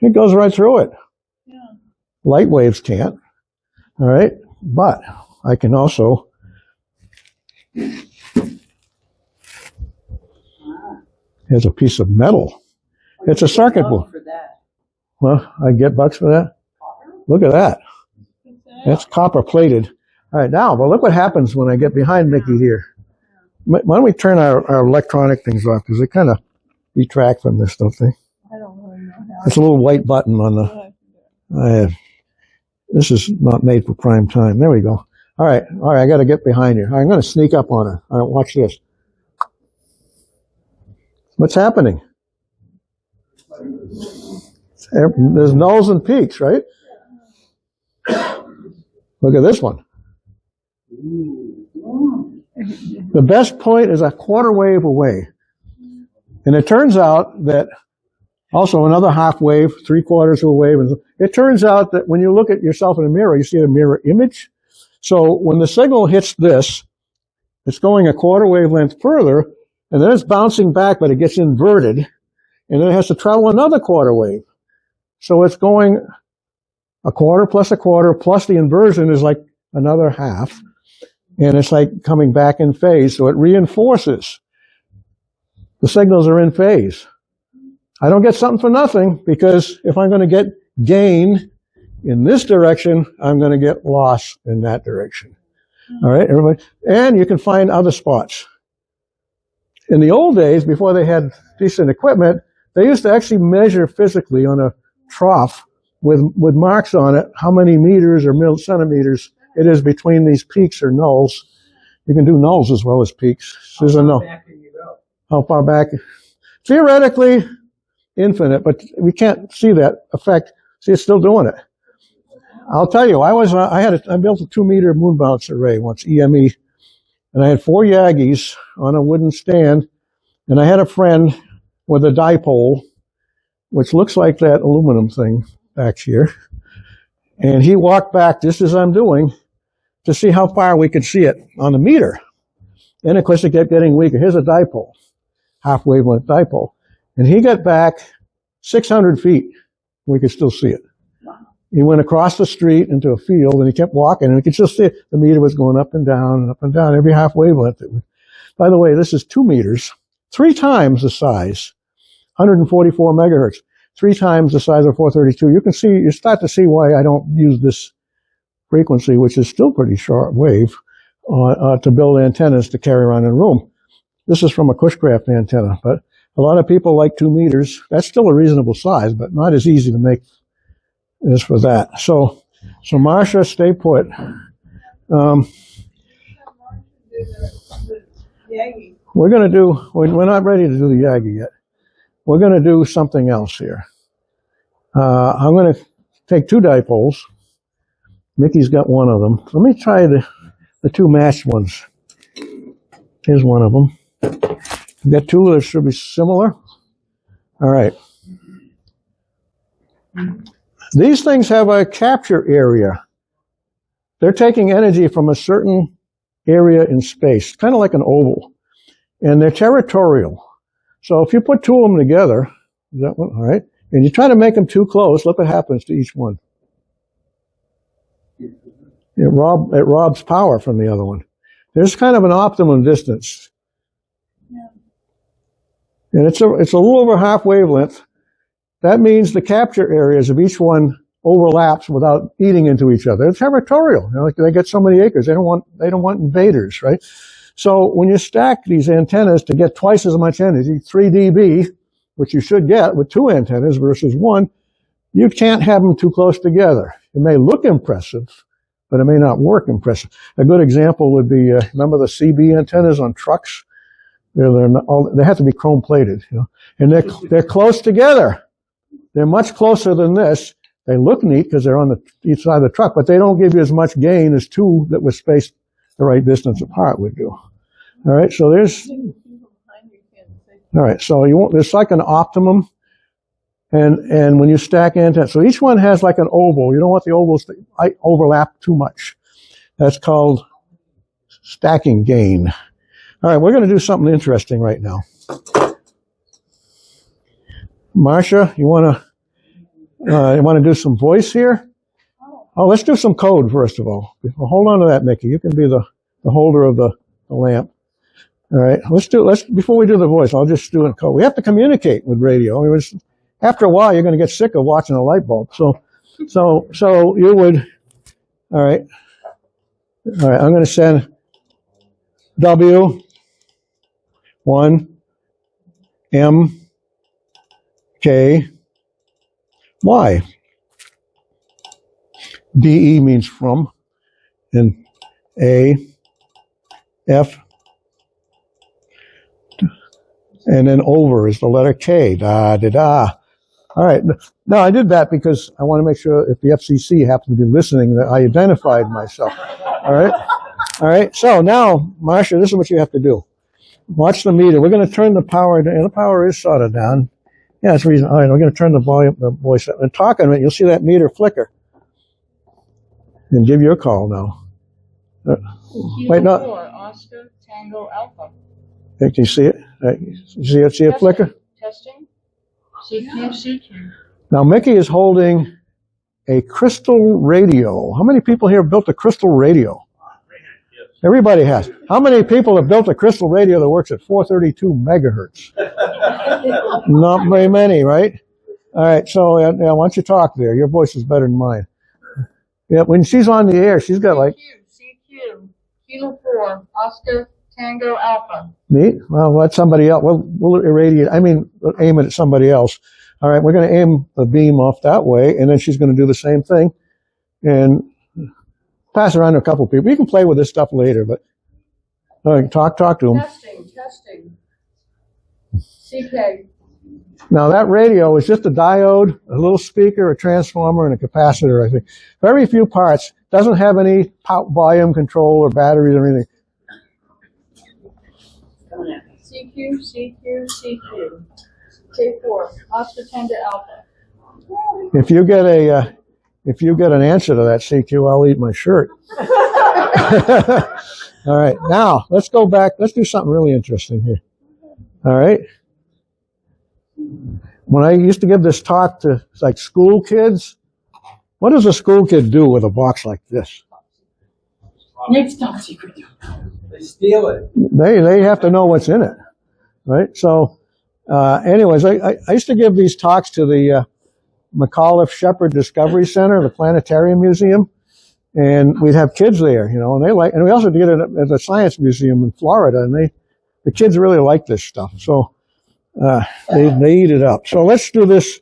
It goes right through it. Yeah. Light waves can't. All right, but I can also. Here's a piece of metal. It's a circuit board. Well, I get bucks for that. Look at that. That's copper plated. All right, now, but look what happens when I get behind Mickey here. Why don't we turn our electronic things off, because they kind of detract from this, don't they? I don't really know how. It's a little white button on the. This is not made for prime time. There we go. All right, I got to get behind you. I'm going to sneak up on her. All right, watch this. What's happening? There's nulls and peaks, right? Look at this one. The best point is a quarter wave away. And it turns out that also another half wave, 3/4 of a wave. And it turns out that when you look at yourself in a mirror, you see a mirror image. So when the signal hits this, it's going a quarter wavelength further, and then it's bouncing back, but it gets inverted, and then it has to travel another quarter wave. So it's going a quarter plus the inversion is like another half, and it's like coming back in phase, so it reinforces. The signals are in phase. I don't get something for nothing, because if I'm going to get gain in this direction, I'm going to get loss in that direction. All right, everybody? And you can find other spots. In the old days, before they had decent equipment, they used to actually measure physically on a trough with marks on it how many meters or centimeters it is between these peaks or nulls. You can do nulls as well as peaks. There's a null. How far back? Theoretically, infinite, but we can't see that effect. See, it's still doing it. I'll tell you, I built a 2-meter moon bounce array once, EME, and I had 4 Yagis on a wooden stand, and I had a friend with a dipole, which looks like that aluminum thing back here, and he walked back just as I'm doing to see how far we could see it on the meter. And of course, it kept getting weaker. Here's a dipole, half wavelength dipole, and he got back 600 feet. We could still see it. He went across the street into a field, and he kept walking, and we could still see it. The meter was going up and down every half wavelength. By the way, this is 2 meters, 3 times the size, 144 megahertz, 3 times the size of 432. You start to see why I don't use this frequency, which is still pretty short wave, to build antennas to carry around in a room. This is from a Cushcraft antenna, but a lot of people like 2 meters. That's still a reasonable size, but not as easy to make as for that. So Marsha, stay put. We're not ready to do the Yagi yet. We're going to do something else here. I'm going to take 2 dipoles. Mickey's got one of them. Let me try the 2 matched ones. Here's one of them. I've got 2 that should be similar. All right. These things have a capture area they're taking energy from a certain area in space, kind of like an oval, and they're territorial. So if you put two of them together, is that one? All right, and you try to make them too close, look what happens to each one. It robs power from the other one. There's kind of an optimum distance. And it's a little over half wavelength. That means the capture areas of each one overlaps without eating into each other. It's territorial. Like they get so many acres. They don't want invaders, right? So when you stack these antennas to get twice as much energy, 3 dB, which you should get with 2 antennas versus 1, you can't have them too close together. It may look impressive, but it may not work impressive. A good example would be, remember the CB antennas on trucks? They have to be chrome plated, and they're close together. They're much closer than this. They look neat because they're on each side of the truck, but they don't give you as much gain as two that were spaced the right distance apart would do. All right, so there's. All right, so it's like an optimum, and when you stack antennas, so each one has like an oval. You don't want the ovals to overlap too much. That's called stacking gain. All right, we're going to do something interesting right now. Marcia, you want to do some voice here? Oh, let's do some code first of all. Well, hold on to that, Mickey. You can be the holder of the lamp. All right, before we do the voice, I'll just do a code. We have to communicate with radio. I mean, after a while, you're going to get sick of watching a light bulb. So you would. All right. I'm going to send W 1 M K Y. DE means from, and A F, and then over is the letter K. Da da da. All right. No, I did that because I want to make sure if the FCC happens to be listening that I identified myself. All right. All right. So now, Marcia, this is what you have to do. Watch the meter. We're going to turn the power down. The power is sort of down. Yeah, that's the reason. All right, we're going to turn the volume, the voice up. And talking to it, you'll see that meter flicker. And give you a call now. Wait, no. Oscar Tango Alpha. Can you see it? See it flicker? Testing. CQ. Now, Mickey is holding a crystal radio. How many people here built a crystal radio? Everybody has. How many people have built a crystal radio that works at 432 megahertz? Not very many, right? All right, so why don't you talk there? Your voice is better than mine. Yeah, when she's on the air, she's got like... CQ. Kilo 4. Oscar Tango Alpha. Neat. Well, let somebody else. We'll irradiate. We'll aim it at somebody else. All right, we're going to aim the beam off that way, and then she's going to do the same thing. And pass around to a couple people. You can play with this stuff later, but talk to them. Testing. CK. Now that radio is just a diode, a little speaker, a transformer, and a capacitor, I think. Very few parts. Doesn't have any volume control or batteries or anything. CQ. K4. Oscar Tango Alpha. If you get an answer to that CQ, I'll eat my shirt. All right, now let's go back. Let's do something really interesting here. All right. When I used to give this talk to like school kids, what does a school kid do with a box like this? Next top secret. They steal it. They have to know what's in it, right? So, anyways, I used to give these talks to the McAuliffe Shepard Discovery Center, the Planetarium Museum, and we'd have kids there, and and we also did it at the Science Museum in Florida, and the kids really like this stuff, so they eat it up. So let's do this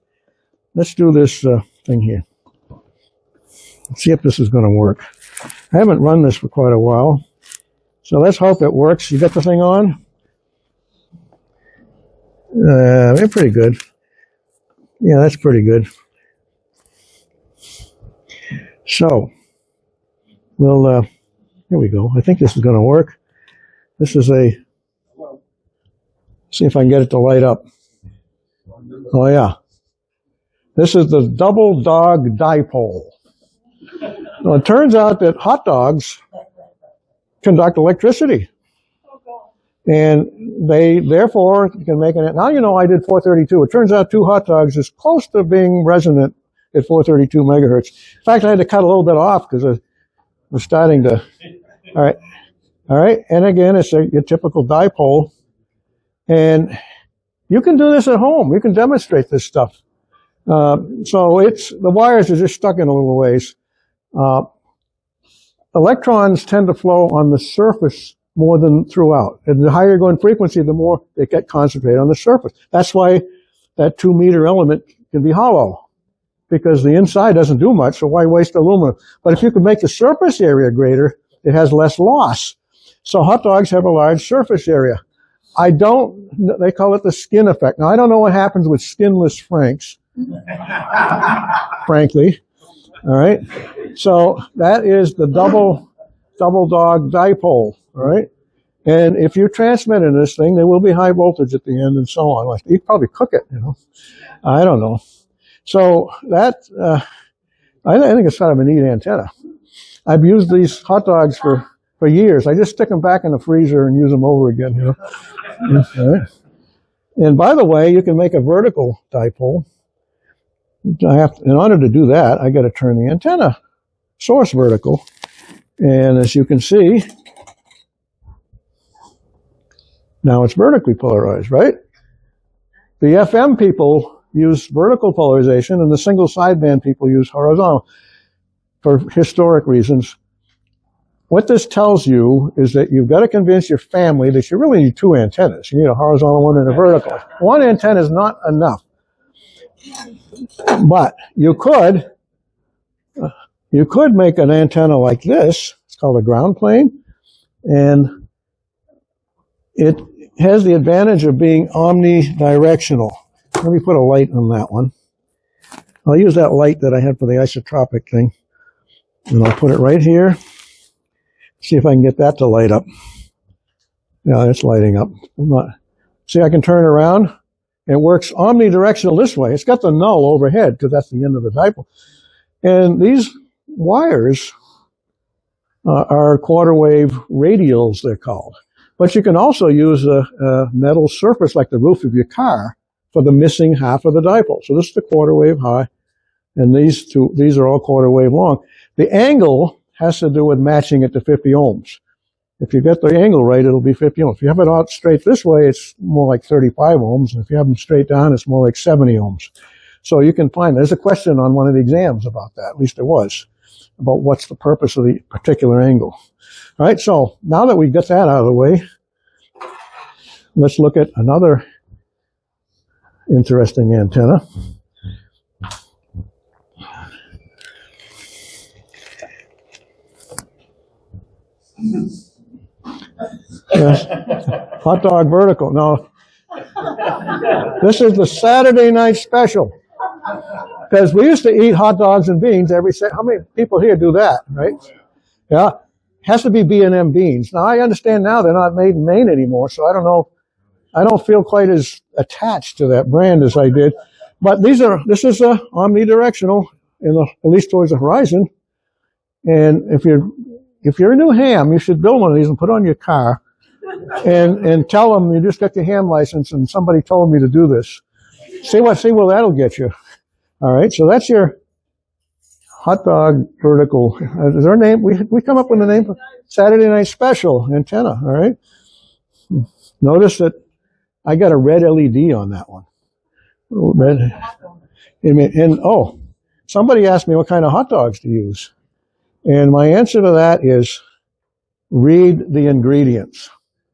thing here. Let's see if this is going to work. I haven't run this for quite a while, so let's hope it works. You got the thing on? They're pretty good. Yeah, that's pretty good. So, here we go. I think this is going to work. This is see if I can get it to light up. Oh, yeah. This is the double dog dipole. Well, it turns out that hot dogs conduct electricity. And they, therefore, can make it. Now you know I did 432. It turns out 2 hot dogs is close to being resonant at 432 megahertz. In fact, I had to cut a little bit off because I was starting to. All right. All right. And again, it's your typical dipole. And you can do this at home. You can demonstrate this stuff. So the wires are just stuck in a little ways. Electrons tend to flow on the surface more than throughout. And the higher you go in frequency, the more they get concentrated on the surface. That's why that 2 meter element can be hollow, because the inside doesn't do much, so why waste aluminum? But if you can make the surface area greater, it has less loss. So hot dogs have a large surface area. They call it the skin effect. Now, I don't know what happens with skinless Franks, frankly. All right. So that is the double dog dipole. All right. And if you transmit in this thing, there will be high voltage at the end and so on. Like, you probably cook it, you know. I don't know. So that, I think it's kind of a neat antenna. I've used these hot dogs for years. I just stick them back in the freezer and use them over again, you know. All right. And by the way, you can make a vertical dipole. In order to do that, I got to turn the antenna source vertical. And as you can see, now it's vertically polarized, right? The FM people use vertical polarization, and the single sideband people use horizontal for historic reasons. What this tells you is that you've got to convince your family that you really need 2 antennas. You need a horizontal one and a vertical. One antenna is not enough. But you could make an antenna like this. It's called a ground plane, and it has the advantage of being omnidirectional. Let me put a light on that one. I'll use that light that I had for the isotropic thing, and I'll put it right here. See if I can get that to light up. Yeah, it's lighting up. See, I can turn it around. It works omnidirectional this way. It's got the null overhead because that's the end of the dipole. And these wires are quarter wave radials, they're called. But you can also use a metal surface like the roof of your car for the missing half of the dipole. So this is the quarter wave high, and these are all quarter wave long. The angle has to do with matching it to 50 ohms. If you get the angle right, it'll be 50 ohms. If you have it out straight this way, it's more like 35 ohms. And if you have them straight down, it's more like 70 ohms. So you can find, there's a question on one of the exams about that, at least there was, about what's the purpose of the particular angle. All right, so now that we get that out of the way, let's look at another interesting antenna. Yes. Hot dog vertical. No. This is the Saturday night special. Because we used to eat hot dogs and beans every Saturday. How many people here do that, right? Yeah. Has to be B&M beans. Now, I understand now they're not made in Maine anymore, so I don't know. I don't feel quite as attached to that brand as I did. But this is omnidirectional, at least towards the horizon. And if you're in New Ham, you should build one of these and put on your car and tell them you just got your ham license and somebody told me to do this. See where that'll get you. All right, so that's your hot dog vertical. Is there a name? We come up with a name for Saturday Night Special antenna. All right. Notice that I got a red LED on that one. Red. And somebody asked me what kind of hot dogs to use. And my answer to that is read the ingredients.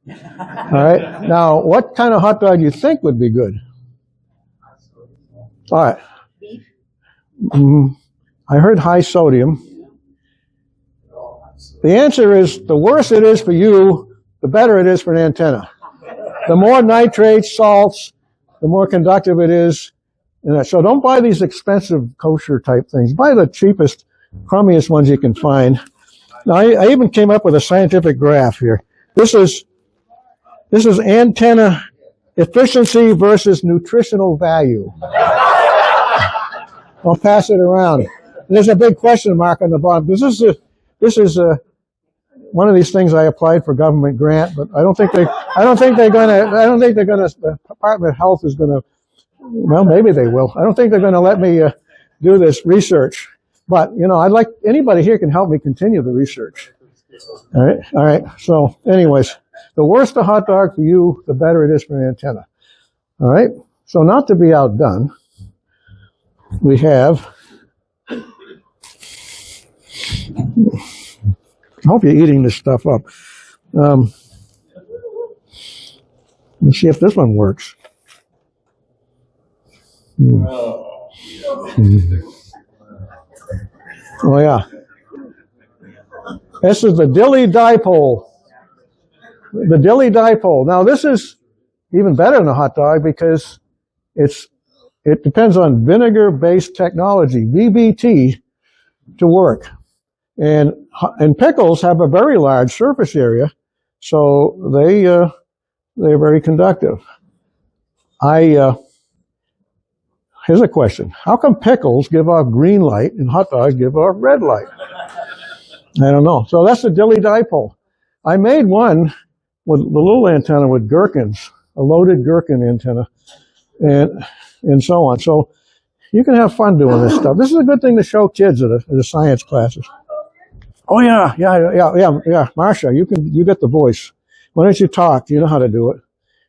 All right. Now, what kind of hot dog do you think would be good? All right. I heard high sodium. The answer is the worse it is for you, the better it is for an antenna. The more nitrates, salts, the more conductive it is. So don't buy these expensive kosher type things. Buy the cheapest, crummiest ones you can find. Now, I even came up with a scientific graph here. This is antenna efficiency versus nutritional value. I'll pass it around. there's a big question mark on the bottom. This is one of these things I applied for government grant, but I don't think they're gonna, the Department of Health is gonna, well, maybe they will. I don't think they're gonna let me do this research. But, I'd like, anybody here can help me continue the research. All right. So, anyways, the worse the hot dog for you, the better it is for an antenna. All right. So, not to be outdone, we have, I hope you're eating this stuff up. Let's see if this one works. Oh, yeah. This is the dilly dipole. The dilly dipole. Now, this is even better than a hot dog because it depends on vinegar-based technology, VBT, to work. And pickles have a very large surface area, so they're very conductive. Here's a question. How come pickles give off green light and hot dogs give off red light? I don't know. So that's the dilly dipole. I made one with the little antenna with gherkins, a loaded gherkin antenna, and so on. So you can have fun doing this stuff. This is a good thing to show kids at the science classes. Oh yeah. Marcia, you get the voice. Why don't you talk? You know how to do it.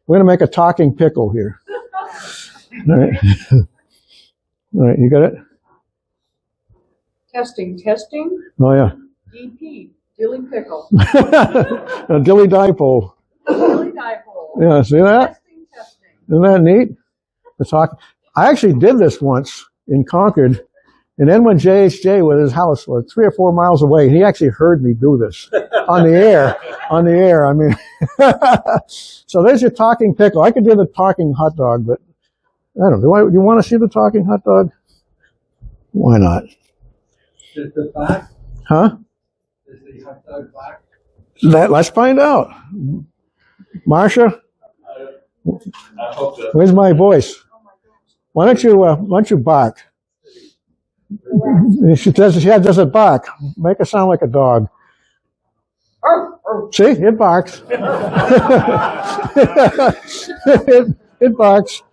We're gonna make a talking pickle here. All right. All right, you got it? Testing. Oh, yeah. DP, dilly pickle. A dilly dipole. Dilly dipole. Yeah, see that? Testing. Isn't that neat? I actually did this once in Concord, and then when JHJ was his house was 3 or 4 miles away, he actually heard me do this on the air. I mean, so there's your talking pickle. I could do the talking hot dog, but I don't know. Do you want to see the talking hot dog? Why not? Is the black? Huh? Is the hot dog black? Let's find out. Marcia, I hope so. where's my voice? Why don't you bark? She doesn't bark. Make her sound like a dog. See, it barks. it barks.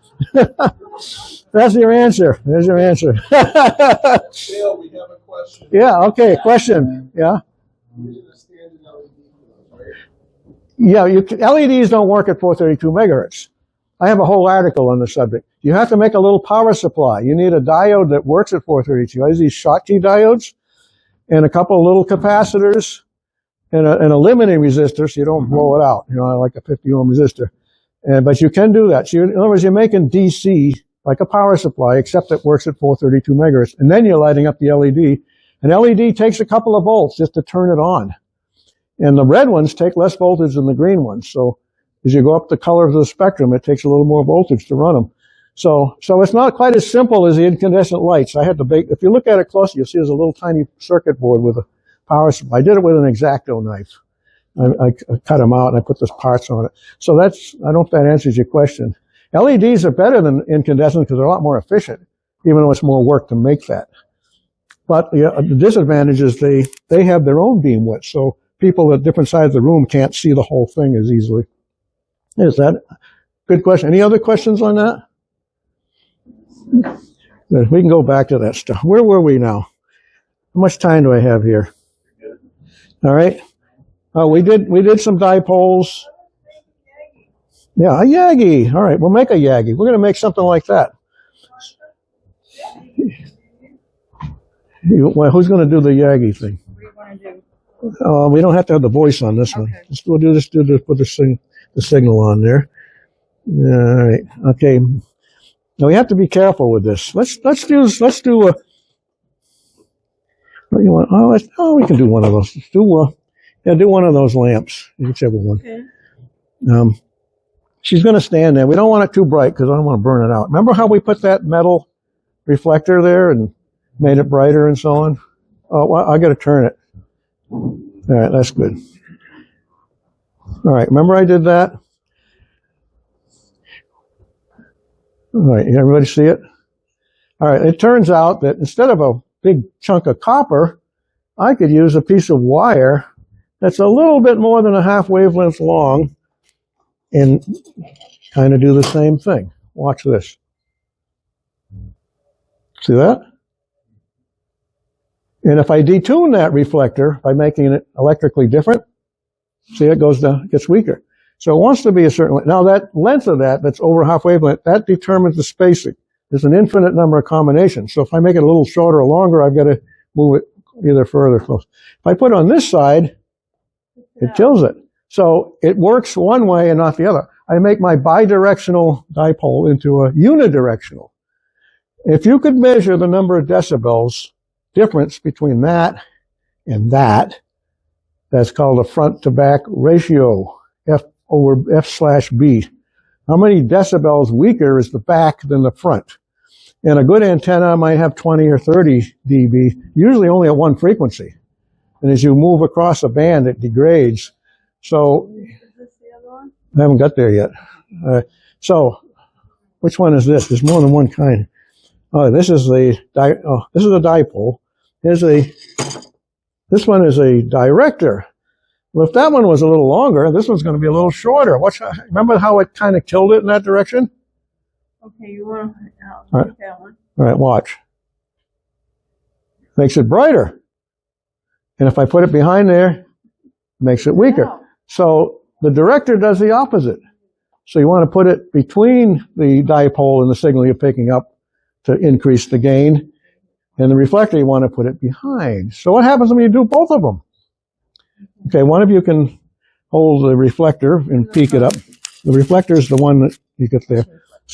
That's your answer. There's your answer. Dale, we have a question. Yeah, okay, question. Yeah? Yeah, LEDs don't work at 432 megahertz. I have a whole article on the subject. You have to make a little power supply. You need a diode that works at 432. I use these Schottky diodes and a couple of little capacitors and a limiting resistor so you don't blow it out, like a 50 ohm resistor. But you can do that. So in other words, you're making DC like a power supply, except it works at 432 megahertz. And then you're lighting up the LED. An LED takes a couple of volts just to turn it on. And the red ones take less voltage than the green ones. So as you go up the colors of the spectrum, it takes a little more voltage to run them. So it's not quite as simple as the incandescent lights. I had to if you look at it closely, you'll see there's a little tiny circuit board with a power supply. I did it with an X-Acto knife. I cut them out and I put those parts on it. So I don't know if that answers your question. LEDs are better than incandescent because they're a lot more efficient, even though it's more work to make that. But the disadvantage is they have their own beam width, so people at different sides of the room can't see the whole thing as easily. Is that a good question? Any other questions on that? Good. We can go back to that stuff. Where were we now? How much time do I have here? All right. We did some dipoles. Yeah, a Yagi. All right, we'll make a Yagi. We're going to make something like that. Who's going to do the Yagi thing? What do you want to do? We don't have to have the voice on this one. Okay. We'll do this. Put the signal on there. All right. Okay. Now we have to be careful with this. Let's do a. What do you want? We can do one of those. Do one of those lamps, whichever one. Okay. She's going to stand there. We don't want it too bright because I don't want to burn it out. Remember how we put that metal reflector there and made it brighter and so on? Oh, well, I got to turn it. All right, that's good. All right, remember I did that? All right, everybody see it? All right, it turns out that instead of big chunk of copper, I could use a piece of wire that's a little bit more than a half wavelength long and kind of do the same thing. Watch this. See that? And if I detune that reflector by making it electrically different, see, it goes down, it gets weaker. So it wants to be a certain length. Now that length of that's over half wavelength, that determines the spacing. There's an infinite number of combinations. So if I make it a little shorter or longer, I've got to move it either further or close. If I put it on this side, it kills it. So it works one way and not the other. I make my bidirectional dipole into a unidirectional. If you could measure the number of decibels difference between that and that's called a front to back ratio, F over F/B. How many decibels weaker is the back than the front? And a good antenna might have 20 or 30 dB, usually only at one frequency. And as you move across a band, it degrades. So, Is this the other one? I haven't got there yet. So, which one is this? There's more than one kind. Oh, this is the this is a dipole. This one is a director. Well, if that one was a little longer, this one's going to be a little shorter. Remember how it kind of killed it in that direction? Okay, you want to All right. that one. All right, watch. Makes it brighter. And if I put it behind there, it makes it weaker. Wow. So the director does the opposite. So you want to put it between the dipole and the signal you're picking up to increase the gain. And the reflector, you want to put it behind. So what happens when you do both of them? Okay, one of you can hold the reflector and peek it up. The reflector is the one that you get there.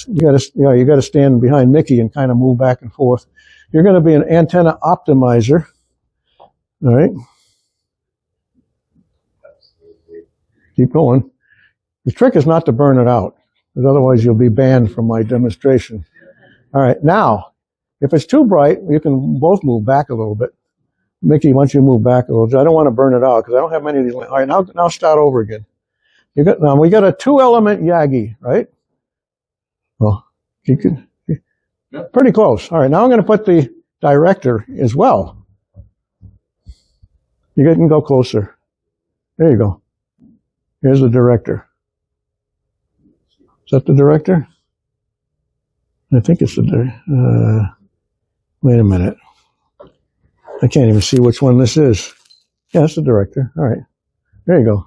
You got to stand behind Mickey and kind of move back and forth. You're going to be an antenna optimizer. All right. Keep going. The trick is not to burn it out, because otherwise you'll be banned from my demonstration. All right. Now, if it's too bright, you can both move back a little bit. Mickey, once you move back a little bit, I don't want to burn it out because I don't have many of these. All right, now start over again. Now we got a 2-element Yagi, right? Well, you can, pretty close. All right, now I'm going to put the director as well. You can go closer. There you go. Here's the director. Is that the director? I think it's the wait a minute. I can't even see which one this is. Yeah, that's the director. All right. There you go.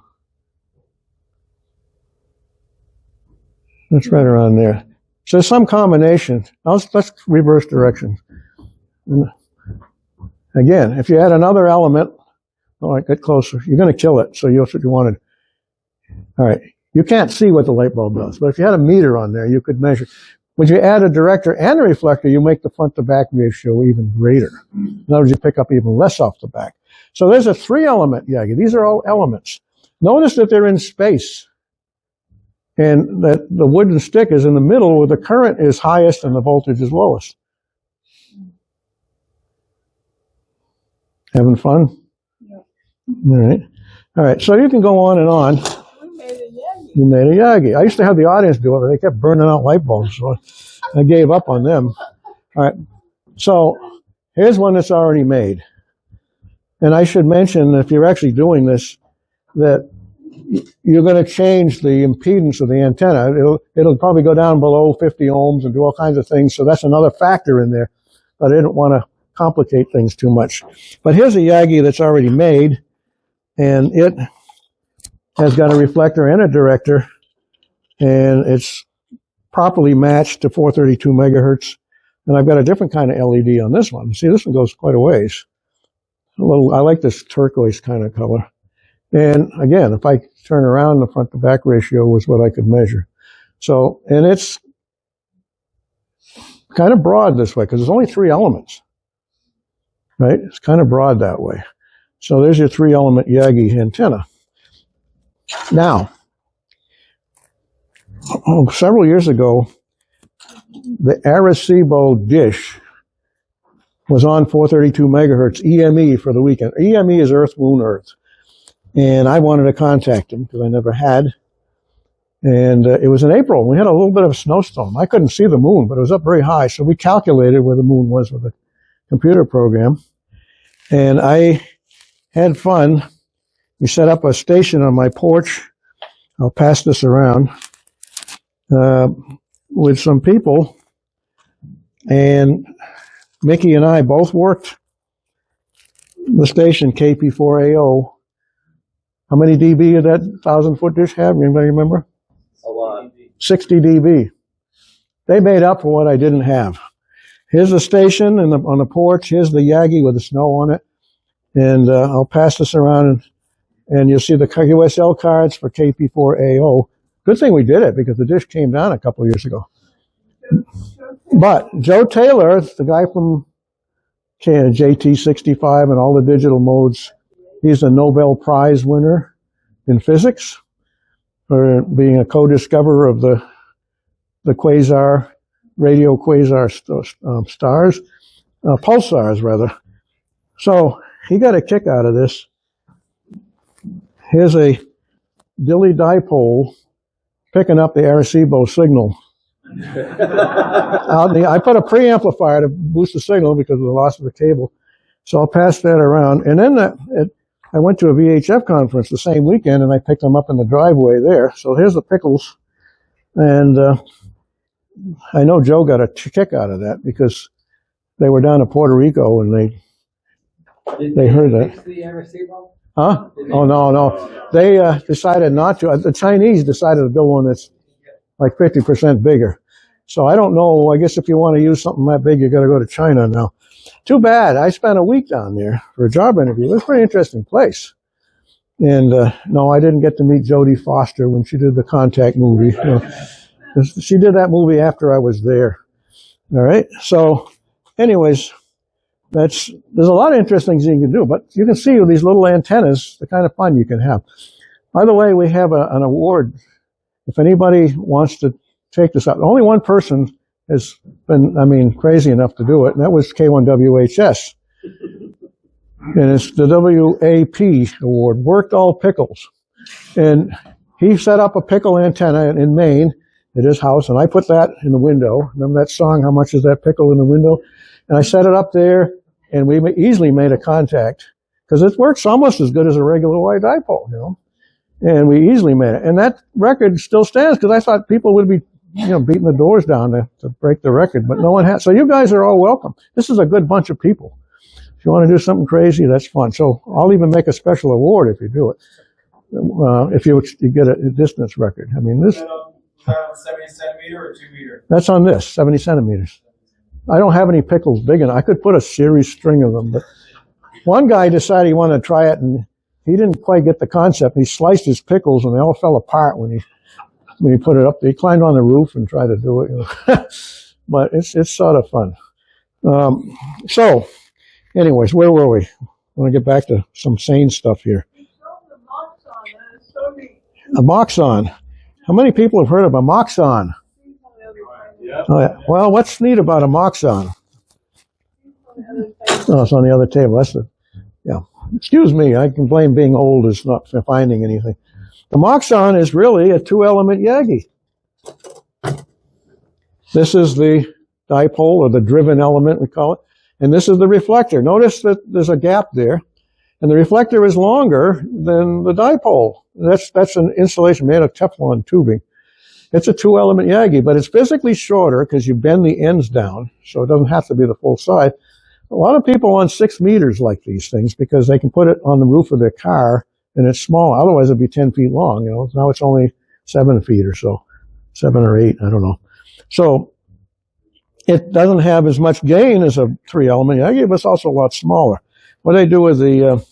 That's right around there. So there's some combination. Now let's reverse direction. Again, if you add another element, all right, get closer. You're going to kill it, so that's what you wanted. All right. You can't see what the light bulb does, but if you had a meter on there, you could measure. When you add a director and a reflector, you make the front-to-back ratio even greater. In other words, you pick up even less off the back. So there's a 3-element Yagi. These are all elements. Notice that they're in space, and that the wooden stick is in the middle where the current is highest and the voltage is lowest. Having fun? Yep. All right. All right, so you can go on and on. We made a Yagi. You made a Yagi. I used to have the audience do it, but they kept burning out light bulbs, so I gave up on them. All right, so here's one that's already made. And I should mention, if you're actually doing this, that you're going to change the impedance of the antenna. It'll probably go down below 50 ohms and do all kinds of things, so that's another factor in there. But I didn't want to complicate things too much. But here's a Yagi that's already made, and it has got a reflector and a director, and it's properly matched to 432 megahertz. And I've got a different kind of LED on this one. See, this one goes quite a ways. I like this turquoise kind of color. And again, if I turn around, the front to back ratio was what I could measure. So, and it's kind of broad this way because there's only 3 elements, right? It's kind of broad that way. So there's your 3-element Yagi antenna. Now, several years ago, the Arecibo dish was on 432 megahertz EME for the weekend. EME is Earth, Moon, Earth. And I wanted to contact him because I never had. And it was in April. We had a little bit of a snowstorm. I couldn't see the moon, but it was up very high. So we calculated where the moon was with a computer program. And I had fun. We set up a station on my porch. I'll pass this around, with some people. And Mickey and I both worked the station KP4AO. How many dB did that 1,000-foot dish have? Anybody remember? A lot. 60 dB. They made up for what I didn't have. Here's the station on the porch. Here's the Yagi with the snow on it. And I'll pass this around, and you'll see the QSL cards for KP4AO. Good thing we did it, because the dish came down a couple of years ago. But Joe Taylor, the guy from JT65 and all the digital modes, he's a Nobel Prize winner in physics for being a co-discoverer of the quasar, radio quasar stars, pulsars rather. So he got a kick out of this. Here's a Dilley dipole picking up the Arecibo signal. I put a preamplifier to boost the signal because of the loss of the cable. So I'll pass that around. And then I went to a VHF conference the same weekend, and I picked them up in the driveway there. So here's the pickles. And I know Joe got a kick out of that, because they were down in Puerto Rico, and they heard that. Fix the Arecibo? Huh? Oh, no. They decided not to. The Chinese decided to build one that's like 50% bigger. So I don't know. I guess if you want to use something that big, you got to go to China now. Too bad. I spent a week down there for a job interview. It was a pretty interesting place. And no, I didn't get to meet Jodie Foster when she did the Contact movie. You know, she did that movie after I was there. All right. So, anyways, there's a lot of interesting things you can do. But you can see with these little antennas the kind of fun you can have. By the way, we have an award. If anybody wants to take this up, only one person has been, crazy enough to do it, and that was K1WHS. And it's the WAP award, Worked All Pickles. And he set up a pickle antenna in Maine at his house, and I put that in the window. Remember that song, How Much Is That Pickle in the Window? And I set it up there, and we easily made a contact, because it works almost as good as a regular wire dipole, you know. And we easily made it. And that record still stands, because I thought people would be, beating the doors down to break the record, but no one has. So you guys are all welcome. This is a good bunch of people. If you want to do something crazy, that's fun. So I'll even make a special award if you do it. If you get a distance record. This. Is that on 70 centimeter or 2 meter? That's on this, 70 centimeters. I don't have any pickles big enough. I could put a series string of them, but one guy decided he wanted to try it, and he didn't quite get the concept. He sliced his pickles, and they all fell apart when he put it up. He climbed on the roof and tried to do it. But it's sort of fun. So, anyways, where were we? I want to get back to some sane stuff here. A Moxon. How many people have heard of a Moxon? Yeah. Oh, yeah. Well, what's neat about a Moxon? Oh, it's on the other table. Yeah. Excuse me, I can blame being old as not finding anything. The Moxon is really a 2-element Yagi. This is the dipole, or the driven element, we call it. And this is the reflector. Notice that there's a gap there. And the reflector is longer than the dipole. That's an insulation made of Teflon tubing. It's a 2-element Yagi, but it's physically shorter because you bend the ends down, so it doesn't have to be the full size. A lot of people on 6 meters like these things because they can put it on the roof of their car, and it's small. Otherwise, it'd be 10 feet long. Now it's only 7 feet or so, 7 or 8. I don't know. So it doesn't have as much gain as a 3-element Yagi, but it's also a lot smaller. What I do with the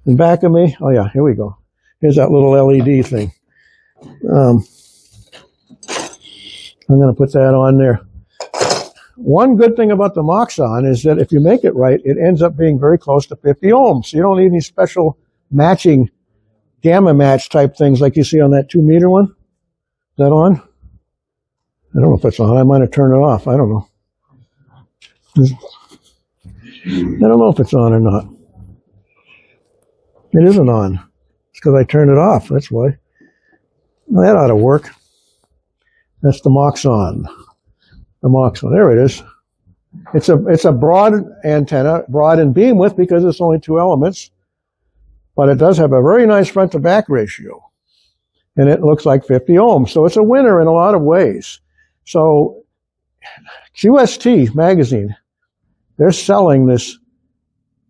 back of me? Oh yeah, here we go. Here's that little LED thing. I'm going to put that on there. One good thing about the Moxon is that if you make it right, it ends up being very close to 50 ohms. So you don't need any special matching gamma match type things like you see on that 2-meter one. Is that on? I don't know if it's on. I might have turned it off. I don't know. I don't know if it's on or not. It isn't on. It's because I turned it off. That's why. Well, that ought to work. That's the Moxon. The Moxon. There it is. It's a broad antenna, broad in beam width because it's only 2 elements, but it does have a very nice front to back ratio. And it looks like 50 ohms. So it's a winner in a lot of ways. So QST magazine, they're selling this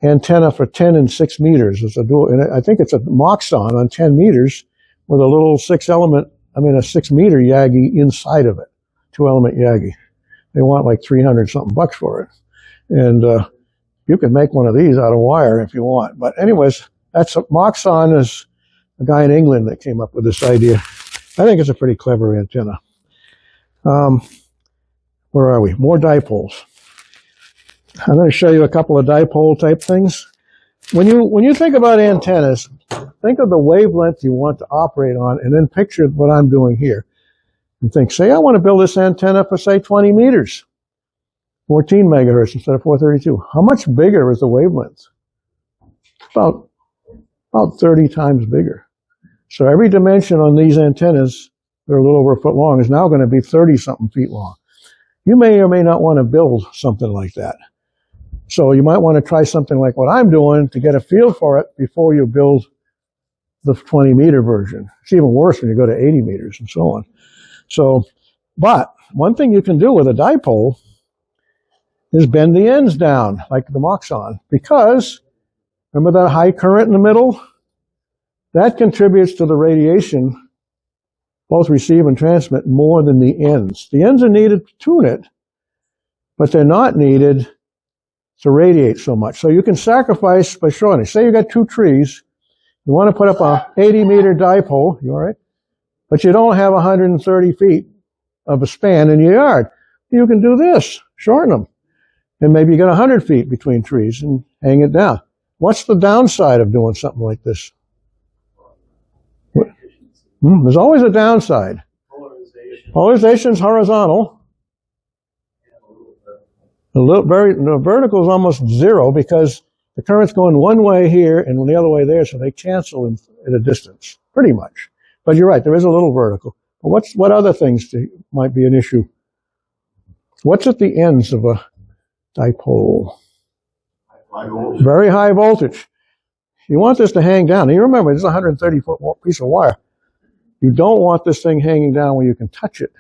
antenna for 10 and 6 meters. It's a dual, and I think it's a Moxon on 10 meters with a little a 6 meter Yagi inside of it, 2 element Yagi. They want like 300 something bucks for it. And, you can make one of these out of wire if you want. But anyways, Moxon is a guy in England that came up with this idea. I think it's a pretty clever antenna. Where are we? More dipoles. I'm going to show you a couple of dipole type things. When you think about antennas, think of the wavelength you want to operate on, and then picture what I'm doing here. And think, say I want to build this antenna for, say, 20 meters, 14 megahertz instead of 432. How much bigger is the wavelength? About 30 times bigger. So every dimension on these antennas, they're a little over a foot long, is now going to be 30-something feet long. You may or may not want to build something like that. So you might want to try something like what I'm doing to get a feel for it before you build the 20-meter version. It's even worse when you go to 80 meters and so on. So, but one thing you can do with a dipole is bend the ends down, like the Moxon, because remember that high current in the middle? That contributes to the radiation, both receive and transmit, more than the ends. The ends are needed to tune it, but they're not needed to radiate so much. So you can sacrifice by shortening. Say you got 2 trees, you want to put up a 80-meter dipole, you all right? But you don't have 130 feet of a span in your yard. You can do this, shorten them. And maybe you got 100 feet between trees and hang it down. What's the downside of doing something like this? There's always a downside. Polarization is horizontal. The vertical is almost 0 because the current's going one way here and the other way there, so they cancel at a distance, pretty much. But you're right, there is a little vertical. But what other things might be an issue? What's at the ends of a dipole? Very high voltage. You want this to hang down. And you remember, this is a 130-foot piece of wire. You don't want this thing hanging down where you can touch it.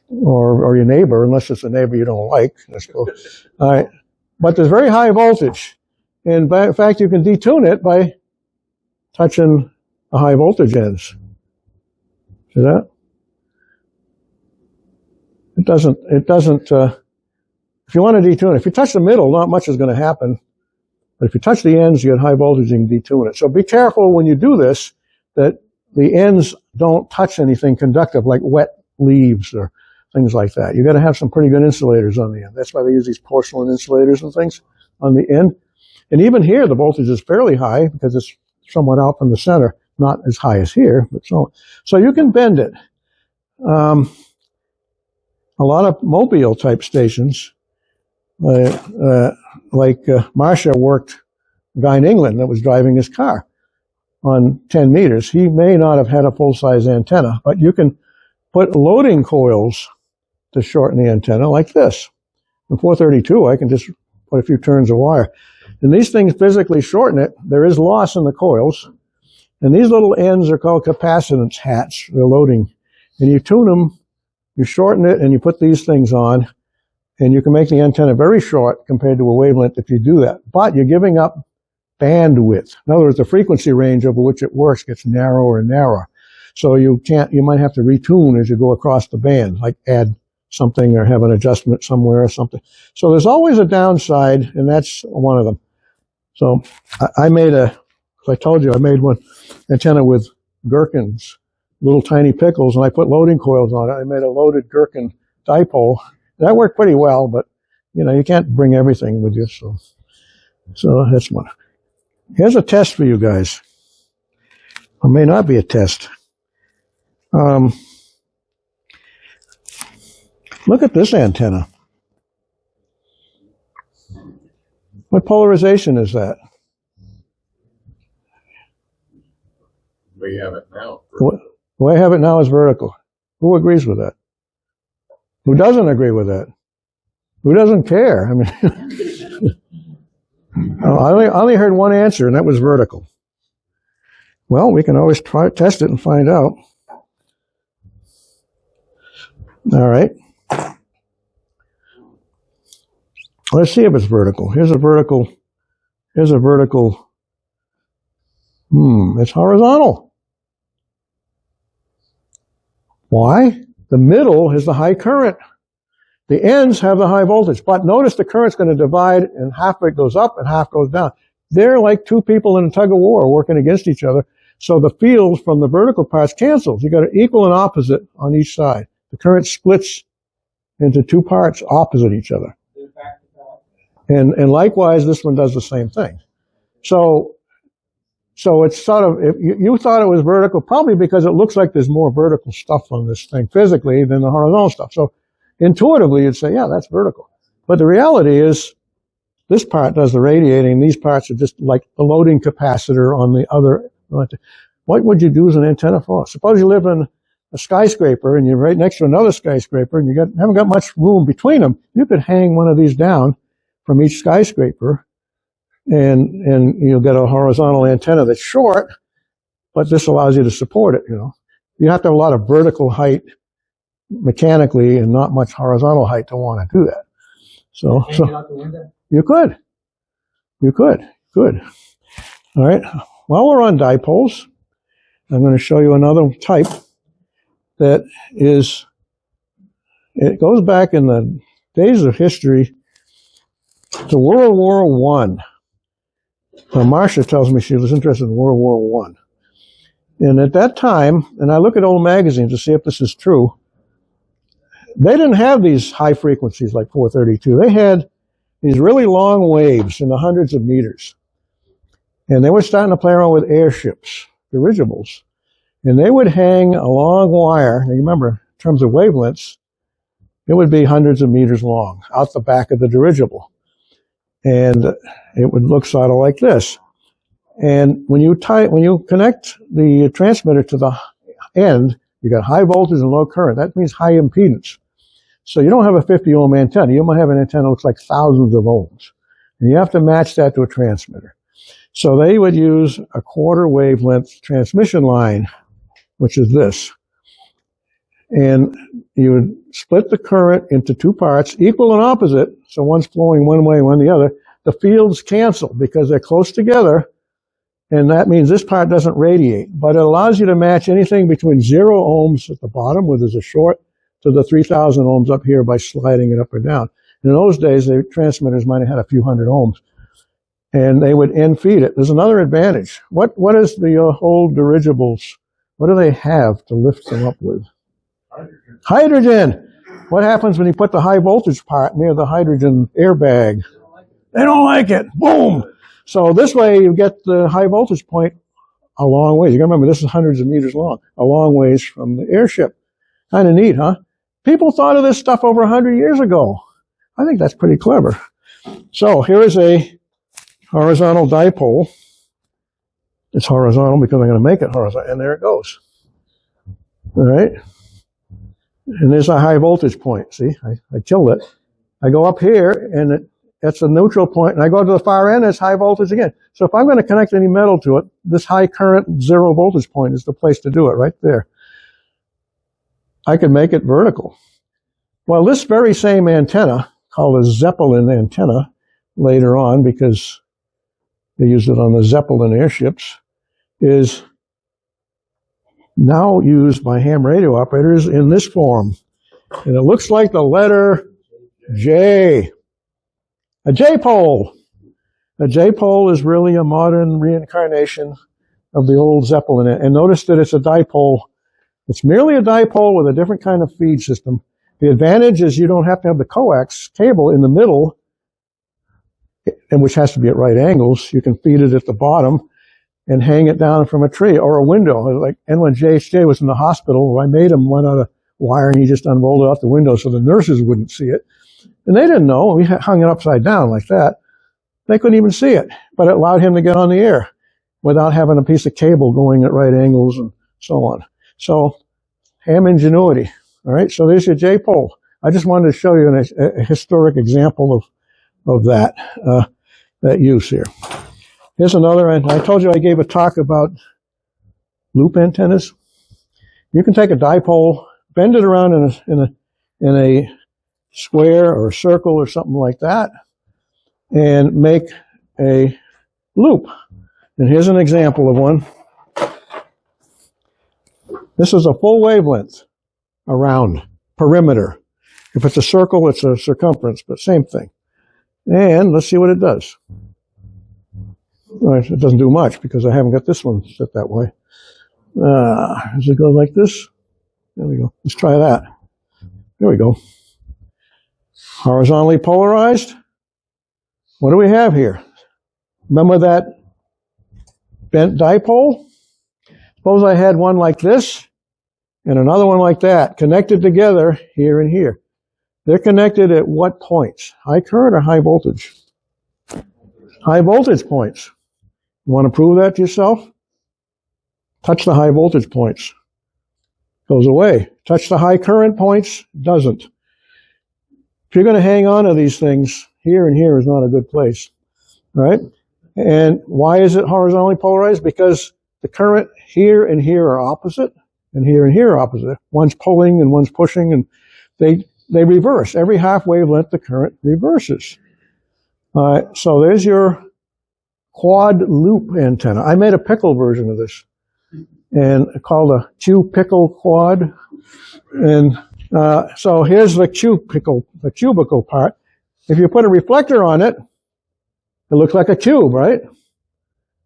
Or your neighbor, unless it's a neighbor you don't like. Let's go. All right. But there's very high voltage. And in fact, you can detune it by touching the high voltage ends. See that? It doesn't, if you want to detune it, if you touch the middle, not much is going to happen. But if you touch the ends, you get high voltage, you can detune it. So be careful when you do this that the ends don't touch anything conductive like wet leaves or things like that. You got to have some pretty good insulators on the end. That's why they use these porcelain insulators and things on the end. And even here, the voltage is fairly high because it's somewhat out from the center, not as high as here, but so you can bend it. A lot of mobile type stations, Marsha worked a guy in England that was driving his car on 10 meters. He may not have had a full-size antenna, but you can put loading coils to shorten the antenna like this. In 432, I can just put a few turns of wire. And these things physically shorten it. There is loss in the coils. And these little ends are called capacitance hats. They're loading. And you tune them, you shorten it, and you put these things on. And you can make the antenna very short compared to a wavelength if you do that. But you're giving up bandwidth. In other words, the frequency range over which it works gets narrower and narrower. So you might have to retune as you go across the band, like add something or have an adjustment somewhere or something. So there's always a downside, and that's one of them. So I made as I told you, I made one antenna with gherkins, little tiny pickles, and I put loading coils on it. I made a loaded gherkin dipole. That worked pretty well, but you can't bring everything with you. So that's one. Here's a test for you guys. Or may not be a test. Look at this antenna. What polarization is that? We have it now. The way I have it now is vertical. Who agrees with that? Who doesn't agree with that? Who doesn't care? I mean, I only heard one answer, and that was vertical. Well, we can always test it and find out. All right. Let's see if it's vertical. Here's a vertical. It's horizontal. Why? The middle is the high current. The ends have the high voltage. But notice the current's going to divide, and half of it goes up and half goes down. They're like two people in a tug of war working against each other. So the field from the vertical parts cancels. You got an equal and opposite on each side. The current splits into two parts opposite each other. And likewise, this one does the same thing. So it's sort of, if you thought it was vertical, probably because it looks like there's more vertical stuff on this thing physically than the horizontal stuff. So intuitively, you'd say, yeah, that's vertical. But the reality is, this part does the radiating. These parts are just like the loading capacitor on the other. What would you do as an antenna for? Suppose you live in a skyscraper and you're right next to another skyscraper and you haven't got much room between them. You could hang one of these down from each skyscraper, and you'll get a horizontal antenna that's short, but this allows you to support it. You have to have a lot of vertical height mechanically and not much horizontal height to want to do that. So you could. Good. All right. While we're on dipoles, I'm going to show you another type that is. It goes back in the days of history to World War I. Now, Marcia tells me she was interested in World War I. And at that time, and I look at old magazines to see if this is true, they didn't have these high frequencies like 432. They had these really long waves in the hundreds of meters. And they were starting to play around with airships, dirigibles. And they would hang a long wire. Now, you remember, in terms of wavelengths, it would be hundreds of meters long out the back of the dirigible. And it would look sort of like this. And when you connect the transmitter to the end, you got high voltage and low current. That means high impedance. So you don't have a 50 ohm antenna. You might have an antenna that looks like thousands of ohms. And you have to match that to a transmitter. So they would use a quarter wavelength transmission line, which is this. And you would split the current into two parts, equal and opposite. So one's flowing one way, one the other. The fields cancel because they're close together. And that means this part doesn't radiate. But it allows you to match anything between 0 ohms at the bottom, where there's a short, to the 3,000 ohms up here by sliding it up or down. In those days, the transmitters might have had a few hundred ohms. And they would end feed it. There's another advantage. What is the old dirigibles? What do they have to lift them up with? Hydrogen. What happens when you put the high voltage part near the hydrogen airbag? They don't like it. Boom. So this way you get the high voltage point a long ways. You gotta remember, this is hundreds of meters long, a long ways from the airship. Kind of neat, huh? People thought of this stuff over 100 years ago. I think that's pretty clever. So here is a horizontal dipole. It's horizontal because I'm going to make it horizontal, and there it goes. All right. And there's a high voltage point. See, I killed it. I go up here, and that's a neutral point, and I go to the far end, it's high voltage again. So if I'm going to connect any metal to it, this high current 0 voltage point is the place to do it, right there. I could make it vertical. Well, this very same antenna, called a Zeppelin antenna, later on, because they used it on the Zeppelin airships, is now used by ham radio operators in this form. And it looks like the letter J. A J-pole. A J-pole is really a modern reincarnation of the old Zeppelin. And notice that it's a dipole. It's merely a dipole with a different kind of feed system. The advantage is you don't have to have the coax cable in the middle, and which has to be at right angles. You can feed it at the bottom and hang it down from a tree or a window. Like, and when JHJ was in the hospital, I made him one out of wire, and he just unrolled it out the window so the nurses wouldn't see it. And they didn't know. We hung it upside down like that. They couldn't even see it, but it allowed him to get on the air without having a piece of cable going at right angles and so on. So, ham ingenuity. All right, so there's your J-pole. I just wanted to show you a historic example of that use here. Here's another, and I told you I gave a talk about loop antennas. You can take a dipole, bend it around in a square or a circle or something like that, and make a loop. And here's an example of one. This is a full wavelength around perimeter. If it's a circle, it's a circumference, but same thing. And let's see what it does. It doesn't do much because I haven't got this one set that way. Does it go like this? There we go. Let's try that. There we go. Horizontally polarized. What do we have here? Remember that bent dipole? Suppose I had one like this and another one like that connected together here and here. They're connected at what points? High current or high voltage? High voltage points. You want to prove that to yourself? Touch the high voltage points. Goes away. Touch the high current points. Doesn't. If you're going to hang on to these things, here and here is not a good place. Right? And why is it horizontally polarized? Because the current here and here are opposite, and here are opposite. One's pulling and one's pushing, and they reverse. Every half wavelength, the current reverses. All right, so there's your quad loop antenna. I made a pickle version of this, and called a Q-pickle quad. And so here's the cubical part. If you put a reflector on it, it looks like a cube, right?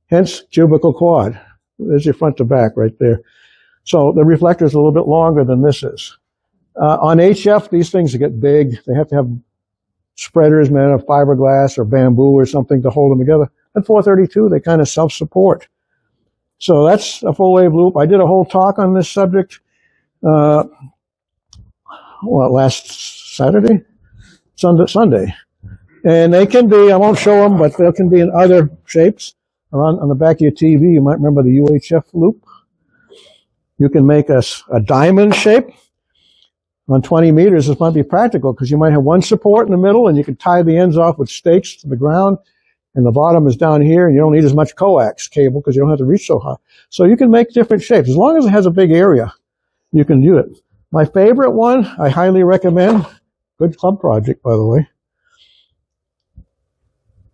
Hence, cubical quad. There's your front to back right there. So the reflector is a little bit longer than this is. On HF, these things get big. They have to have spreaders made of fiberglass or bamboo or something to hold them together. At 432, they kind of self-support. So that's a full wave loop. I did a whole talk on this subject, last Saturday? Sunday. And they can be, I won't show them, but they can be in other shapes. On the back of your TV, you might remember the UHF loop. You can make a diamond shape. On 20 meters, this might be practical because you might have one support in the middle and you can tie the ends off with stakes to the ground, and the bottom is down here, and you don't need as much coax cable because you don't have to reach so high. So you can make different shapes. As long as it has a big area, you can do it. My favorite one, I highly recommend, good club project, by the way,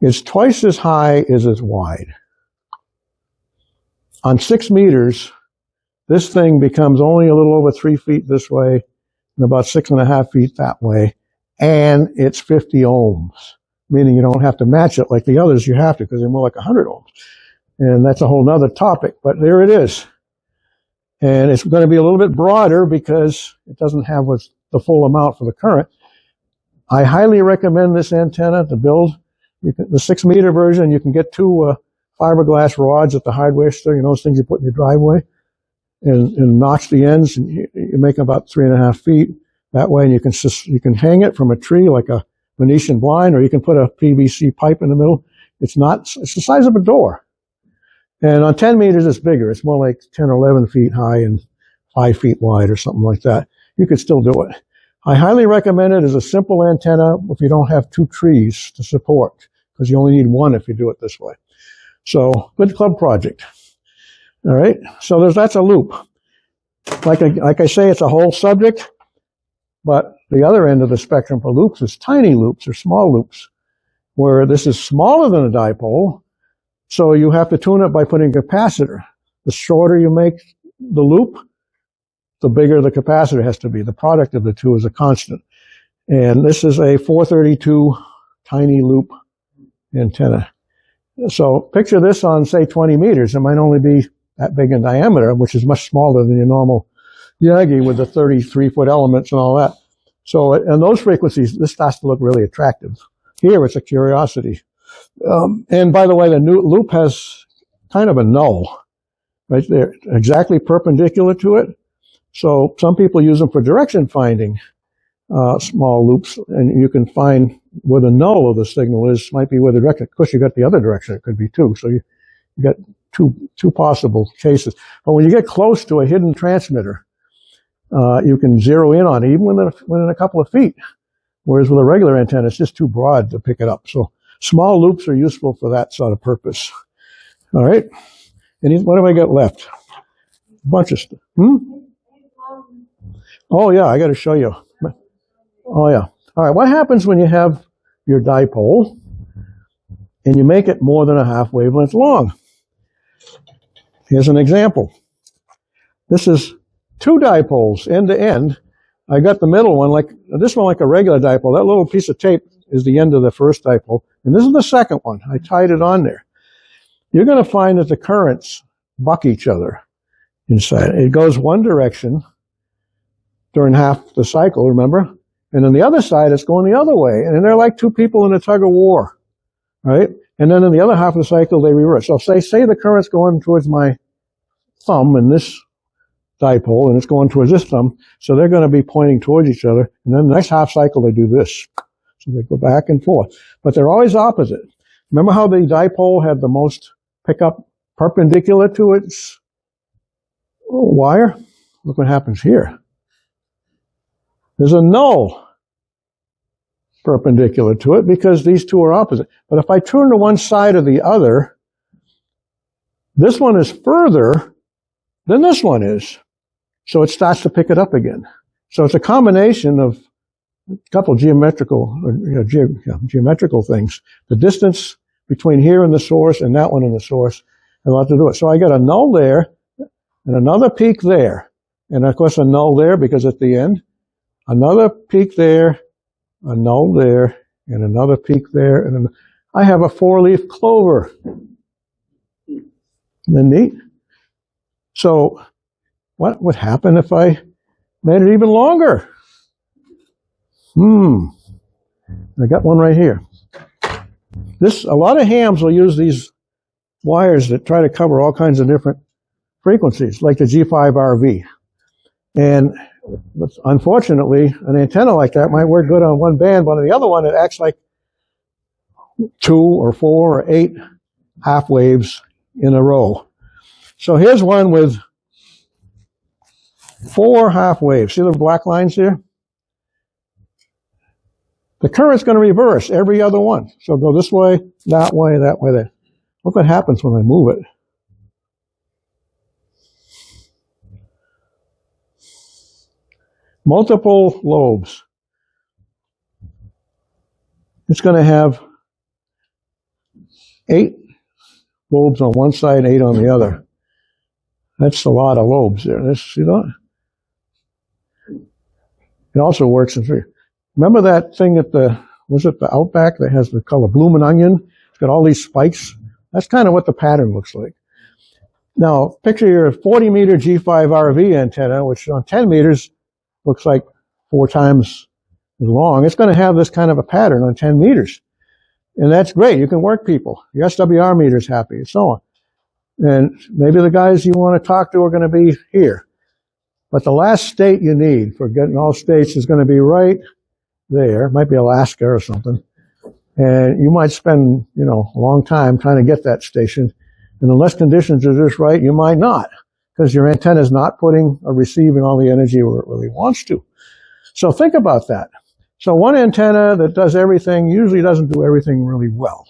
is twice as high as it's wide. On 6 meters, this thing becomes only a little over 3 feet this way and about 6.5 feet that way, and it's 50 ohms, meaning you don't have to match it like the others. You have to because they're more like 100 ohms. And that's a whole nother topic, but there it is. And it's going to be a little bit broader because it doesn't have the full amount for the current. I highly recommend this antenna to build. The 6 meter version, you can get 2 fiberglass rods at the hardware store, those things you put in your driveway, and notch the ends, and you make about 3.5 feet that way, and you can hang it from a tree like a Venetian blind, or you can put a PVC pipe in the middle. It's the size of a door. And on 10 meters, it's bigger. It's more like 10 or 11 feet high and 5 feet wide or something like that. You could still do it. I highly recommend it as a simple antenna if you don't have 2 trees to support, because you only need 1 if you do it this way. So, good club project. All right, so that's a loop. Like I say, it's a whole subject, but the other end of the spectrum for loops is tiny loops or small loops, where this is smaller than a dipole, so you have to tune it by putting a capacitor. The shorter you make the loop, the bigger the capacitor has to be. The product of the two is a constant. And this is a 432 tiny loop antenna. So picture this on, say, 20 meters. It might only be that big in diameter, which is much smaller than your normal Yagi with the 33-foot elements and all that. So in those frequencies, this starts to look really attractive. Here, it's a curiosity. And by the way, the new loop has kind of a null right there, exactly perpendicular to it. So some people use them for direction finding, small loops, and you can find where the null of the signal is, might be where the direction. Of course, you got the other direction, it could be too. So you got two possible cases. But when you get close to a hidden transmitter, you can zero in on it, even within a couple of feet. Whereas with a regular antenna, it's just too broad to pick it up. So small loops are useful for that sort of purpose. All right. What have I got left? A bunch of stuff. Oh, yeah, I got to show you. Oh, yeah. All right, what happens when you have your dipole and you make it more than a half wavelength long? Here's an example. This is two dipoles, end to end. I got the middle one, this one like a regular dipole. That little piece of tape is the end of the first dipole. And this is the second one. I tied it on there. You're going to find that the currents buck each other inside. It goes one direction during half the cycle, remember? And on the other side, it's going the other way. And they're like two people in a tug of war, right? And then in the other half of the cycle, they reverse. So say the current's going towards my thumb in this dipole, and it's going towards this thumb. So they're going to be pointing towards each other. And then the next half cycle, they do this. So they go back and forth. But they're always opposite. Remember how the dipole had the most pickup perpendicular to its wire? Look what happens here. There's a null perpendicular to it because these two are opposite. But if I turn to one side or the other, this one is further than this one is. So it starts to pick it up again. So it's a combination of a couple geometrical things. The distance between here and the source and that one and the source have a lot to do with it. So I got a null there and another peak there. And of course a null there because at the end, another peak there, a null there, and another peak there. And then I have a four-leaf clover. Isn't that neat? So what would happen if I made it even longer? I got one right here. A lot of hams will use these wires that try to cover all kinds of different frequencies, like the G5RV. And unfortunately, an antenna like that might work good on one band, but on the other one, it acts like 2 or 4 or 8 half waves in a row. So here's one with 4 half waves. See the black lines here? The current's going to reverse every other one. So go this way, that way, that way, that. Look what happens when I move it. Multiple lobes. It's going to have 8 lobes on one side, 8 on the other. That's a lot of lobes there. See that? It also works in 3. Remember that thing at the Outback that has the color bloomin' onion? It's got all these spikes. That's kind of what the pattern looks like. Now, picture your 40-meter G5RV antenna, which on 10 meters looks like 4 times as long. It's going to have this kind of a pattern on 10 meters. And that's great. You can work people. Your SWR meter's happy, and so on. And maybe the guys you want to talk to are going to be here. But the last state you need for getting all states is going to be right there. It might be Alaska or something. And you might spend, a long time trying to get that station. And unless conditions are just right, you might not, because your antenna is not putting or receiving all the energy where it really wants to. So think about that. So one antenna that does everything usually doesn't do everything really well.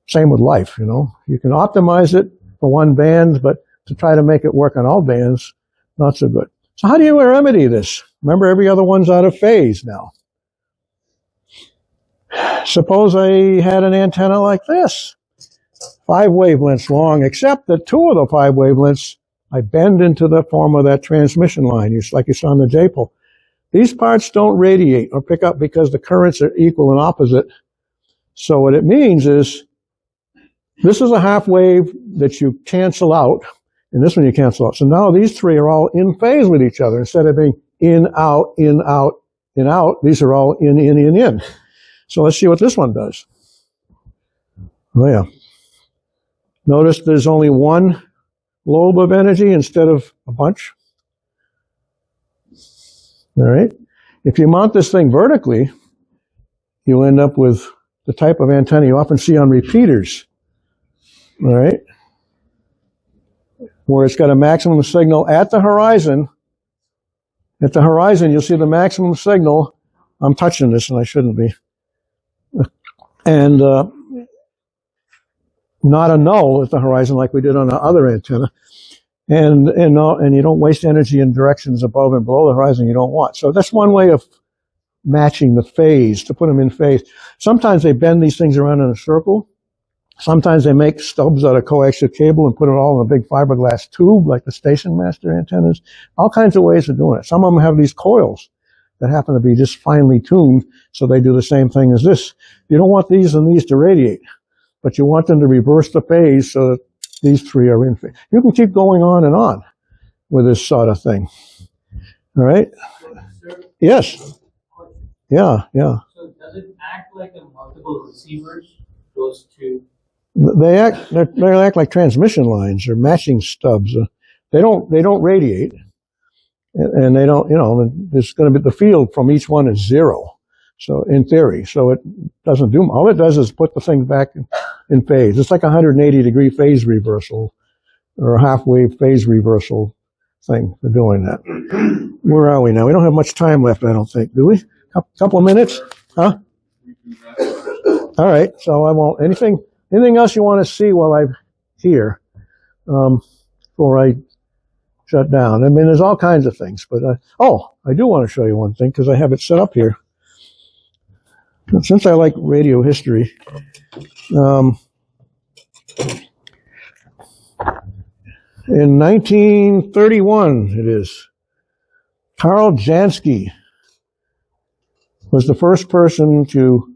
Same with life, You can optimize it for one band, but to try to make it work on all bands, not so good. So how do you remedy this? Remember, every other one's out of phase now. Suppose I had an antenna like this, 5 wavelengths long, except that 2 of the 5 wavelengths I bend into the form of that transmission line, like you saw on the dipole. These parts don't radiate or pick up because the currents are equal and opposite. So what it means is, this is a half wave that you cancel out, and this one you cancel out. So now these 3 are all in phase with each other. Instead of being in, out, in, out, in, out, these are all in, in. So let's see what this one does. Oh yeah. Notice there's only one lobe of energy instead of a bunch. All right. If you mount this thing vertically, you end up with the type of antenna you often see on repeaters. All right. Where it's got a maximum signal at the horizon At the horizon, you'll see the maximum signal. I'm touching this, and I shouldn't be. And not a null at the horizon like we did on the other antenna. And you don't waste energy in directions above and below the horizon you don't want. So that's one way of matching the phase, to put them in phase. Sometimes they bend these things around in a circle. Sometimes they make stubs out of coaxial cable and put it all in a big fiberglass tube, like the station master antennas. All kinds of ways of doing it. Some of them have these coils that happen to be just finely tuned, so they do the same thing as this. You don't want these and these to radiate, but you want them to reverse the phase so that these three are in phase. You can keep going on with this sort of thing. All right? Yes. Yeah. So does it act like a multiple receivers, those two? They act like transmission lines or matching stubs. They don't radiate, and they don't. It's going to be the field from each one is 0. So in theory, so it doesn't do. All it does is put the thing back in phase. It's like a 180-degree phase reversal or a half-wave phase reversal thing for doing that. Where are we now? We don't have much time left, I don't think, do we? Couple of minutes, huh? All right. So I won't. Anything else you want to see while I'm here before I shut down? I mean, there's all kinds of things, but I do want to show you one thing because I have it set up here. Since I like radio history, in 1931, it is, Karl Jansky was the first person to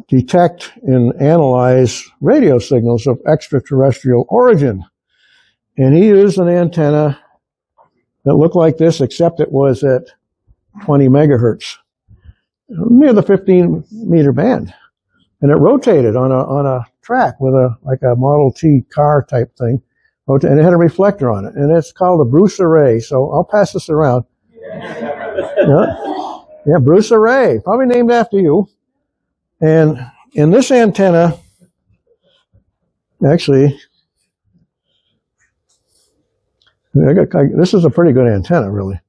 detect and analyze radio signals of extraterrestrial origin. And he used an antenna that looked like this, except it was at 20 megahertz, near the 15-meter band. And it rotated on a track with like a Model T car type thing. And it had a reflector on it. And it's called a Bruce array. So I'll pass this around. Yeah, Bruce array, probably named after you. And in this antenna, actually, this is a pretty good antenna, really.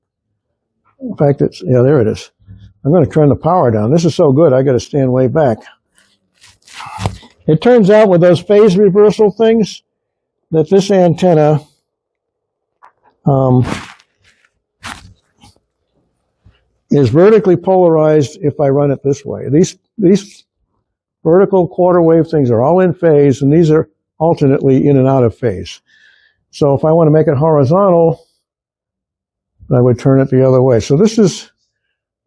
In fact, there it is. I'm going to turn the power down. This is so good, I got to stand way back. It turns out with those phase reversal things that this antenna is vertically polarized if I run it this way. These vertical quarter wave things are all in phase, and these are alternately in and out of phase. So if I want to make it horizontal, I would turn it the other way. So this is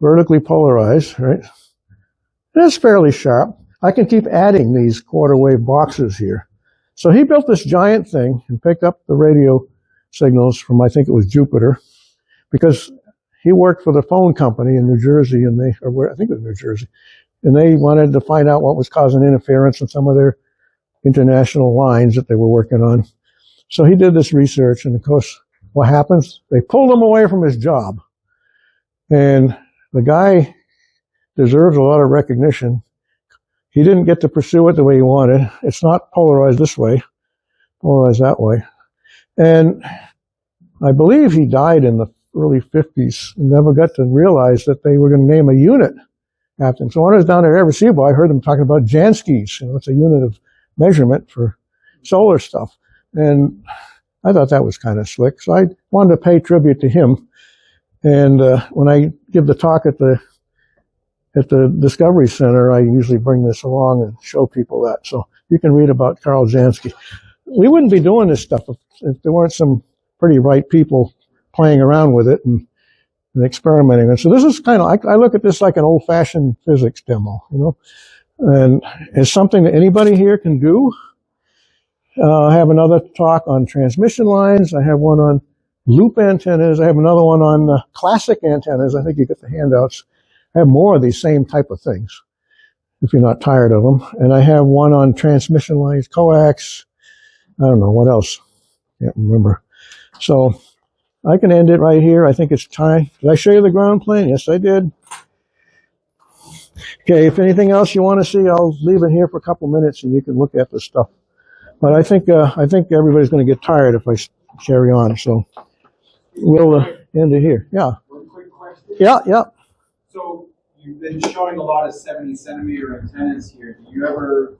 vertically polarized, right? That's fairly sharp. I can keep adding these quarter wave boxes here. So he built this giant thing and picked up the radio signals from, I think it was Jupiter, because he worked for the phone company in New Jersey, and I think it was New Jersey, and they wanted to find out what was causing interference in some of their international lines that they were working on. So he did this research, and of course, what happens? They pulled him away from his job. And the guy deserves a lot of recognition. He didn't get to pursue it the way he wanted. It's not polarized this way, polarized that way. And I believe he died in the early 50s and never got to realize that they were going to name a unit after him. So when I was down there at Arecibo, I heard them talking about Janskys. It's a unit of measurement for solar stuff. And I thought that was kind of slick. So I wanted to pay tribute to him. And when I give the talk at the Discovery Center, I usually bring this along and show people that. So you can read about Karl Jansky. We wouldn't be doing this stuff if there weren't some pretty bright people playing around with it and experimenting. And so this is kind of, I look at this like an old-fashioned physics demo, and it's something that anybody here can do. I have another talk on transmission lines. I have one on loop antennas. I have another one on classic antennas. I think you get the handouts. I have more of these same type of things, if you're not tired of them. And I have one on transmission lines, coax. I don't know, what else? Can't remember. So I can end it right here. I think it's time. Did I show you the ground plane? Yes, I did. Okay, if anything else you want to see, I'll leave it here for a couple minutes and you can look at the stuff. But I think everybody's going to get tired if I carry on. So we'll end it here. Yeah. One quick Yeah, yeah. So you've been showing a lot of 70 centimeter antennas here. Do you ever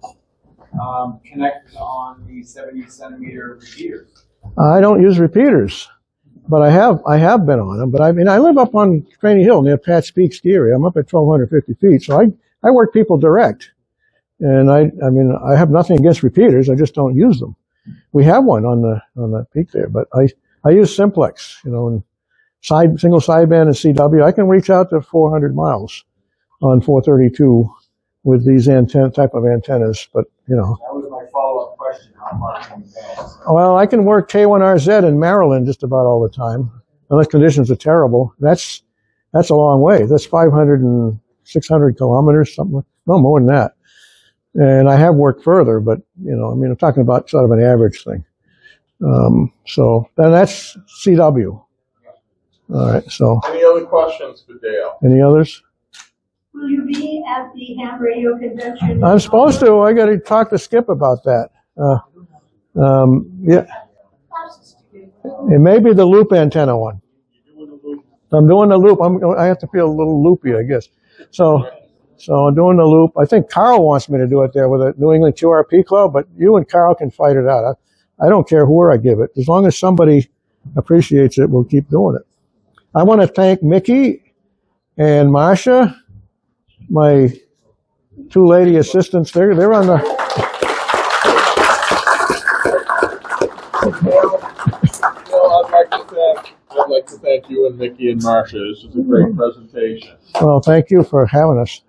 connect on the 70 centimeter repeaters? I don't use repeaters, but I have been on them. But I mean, I live up on Craney Hill near Pat's Peak ski area. I'm up at 1,250 feet, so I work people direct. And I mean, I have nothing against repeaters. I just don't use them. We have one on the peak there, but I use simplex, you know, and single sideband and CW. I can reach out to 400 miles on 432 with these type of antennas, but you know. That was my follow-up question. How far can you advance? Well, I can work K1RZ in Maryland just about all the time, unless conditions are terrible. That's a long way. That's 500 and 600 kilometers, something like, no more than that. And I have worked further, but you know, I mean, I'm talking about sort of an average thing. So then that's CW. All right. So Any other questions for Dale? any others? Will you be at the ham radio convention? I'm supposed to. I got to talk to Skip about that. Yeah. It may be the loop antenna one. I'm doing the loop. I have to feel a little loopy, I guess. So I'm doing the loop. I think Carl wants me to do it there with the New England QRP Club, but you and Carl can fight it out. I don't care where I give it. As long as somebody appreciates it, we'll keep doing it. I want to thank Mickey and Marcia, my two lady assistants. They're on the. I'd like to thank you and Mickey and Marcia. This was a great presentation. Well, thank you for having us.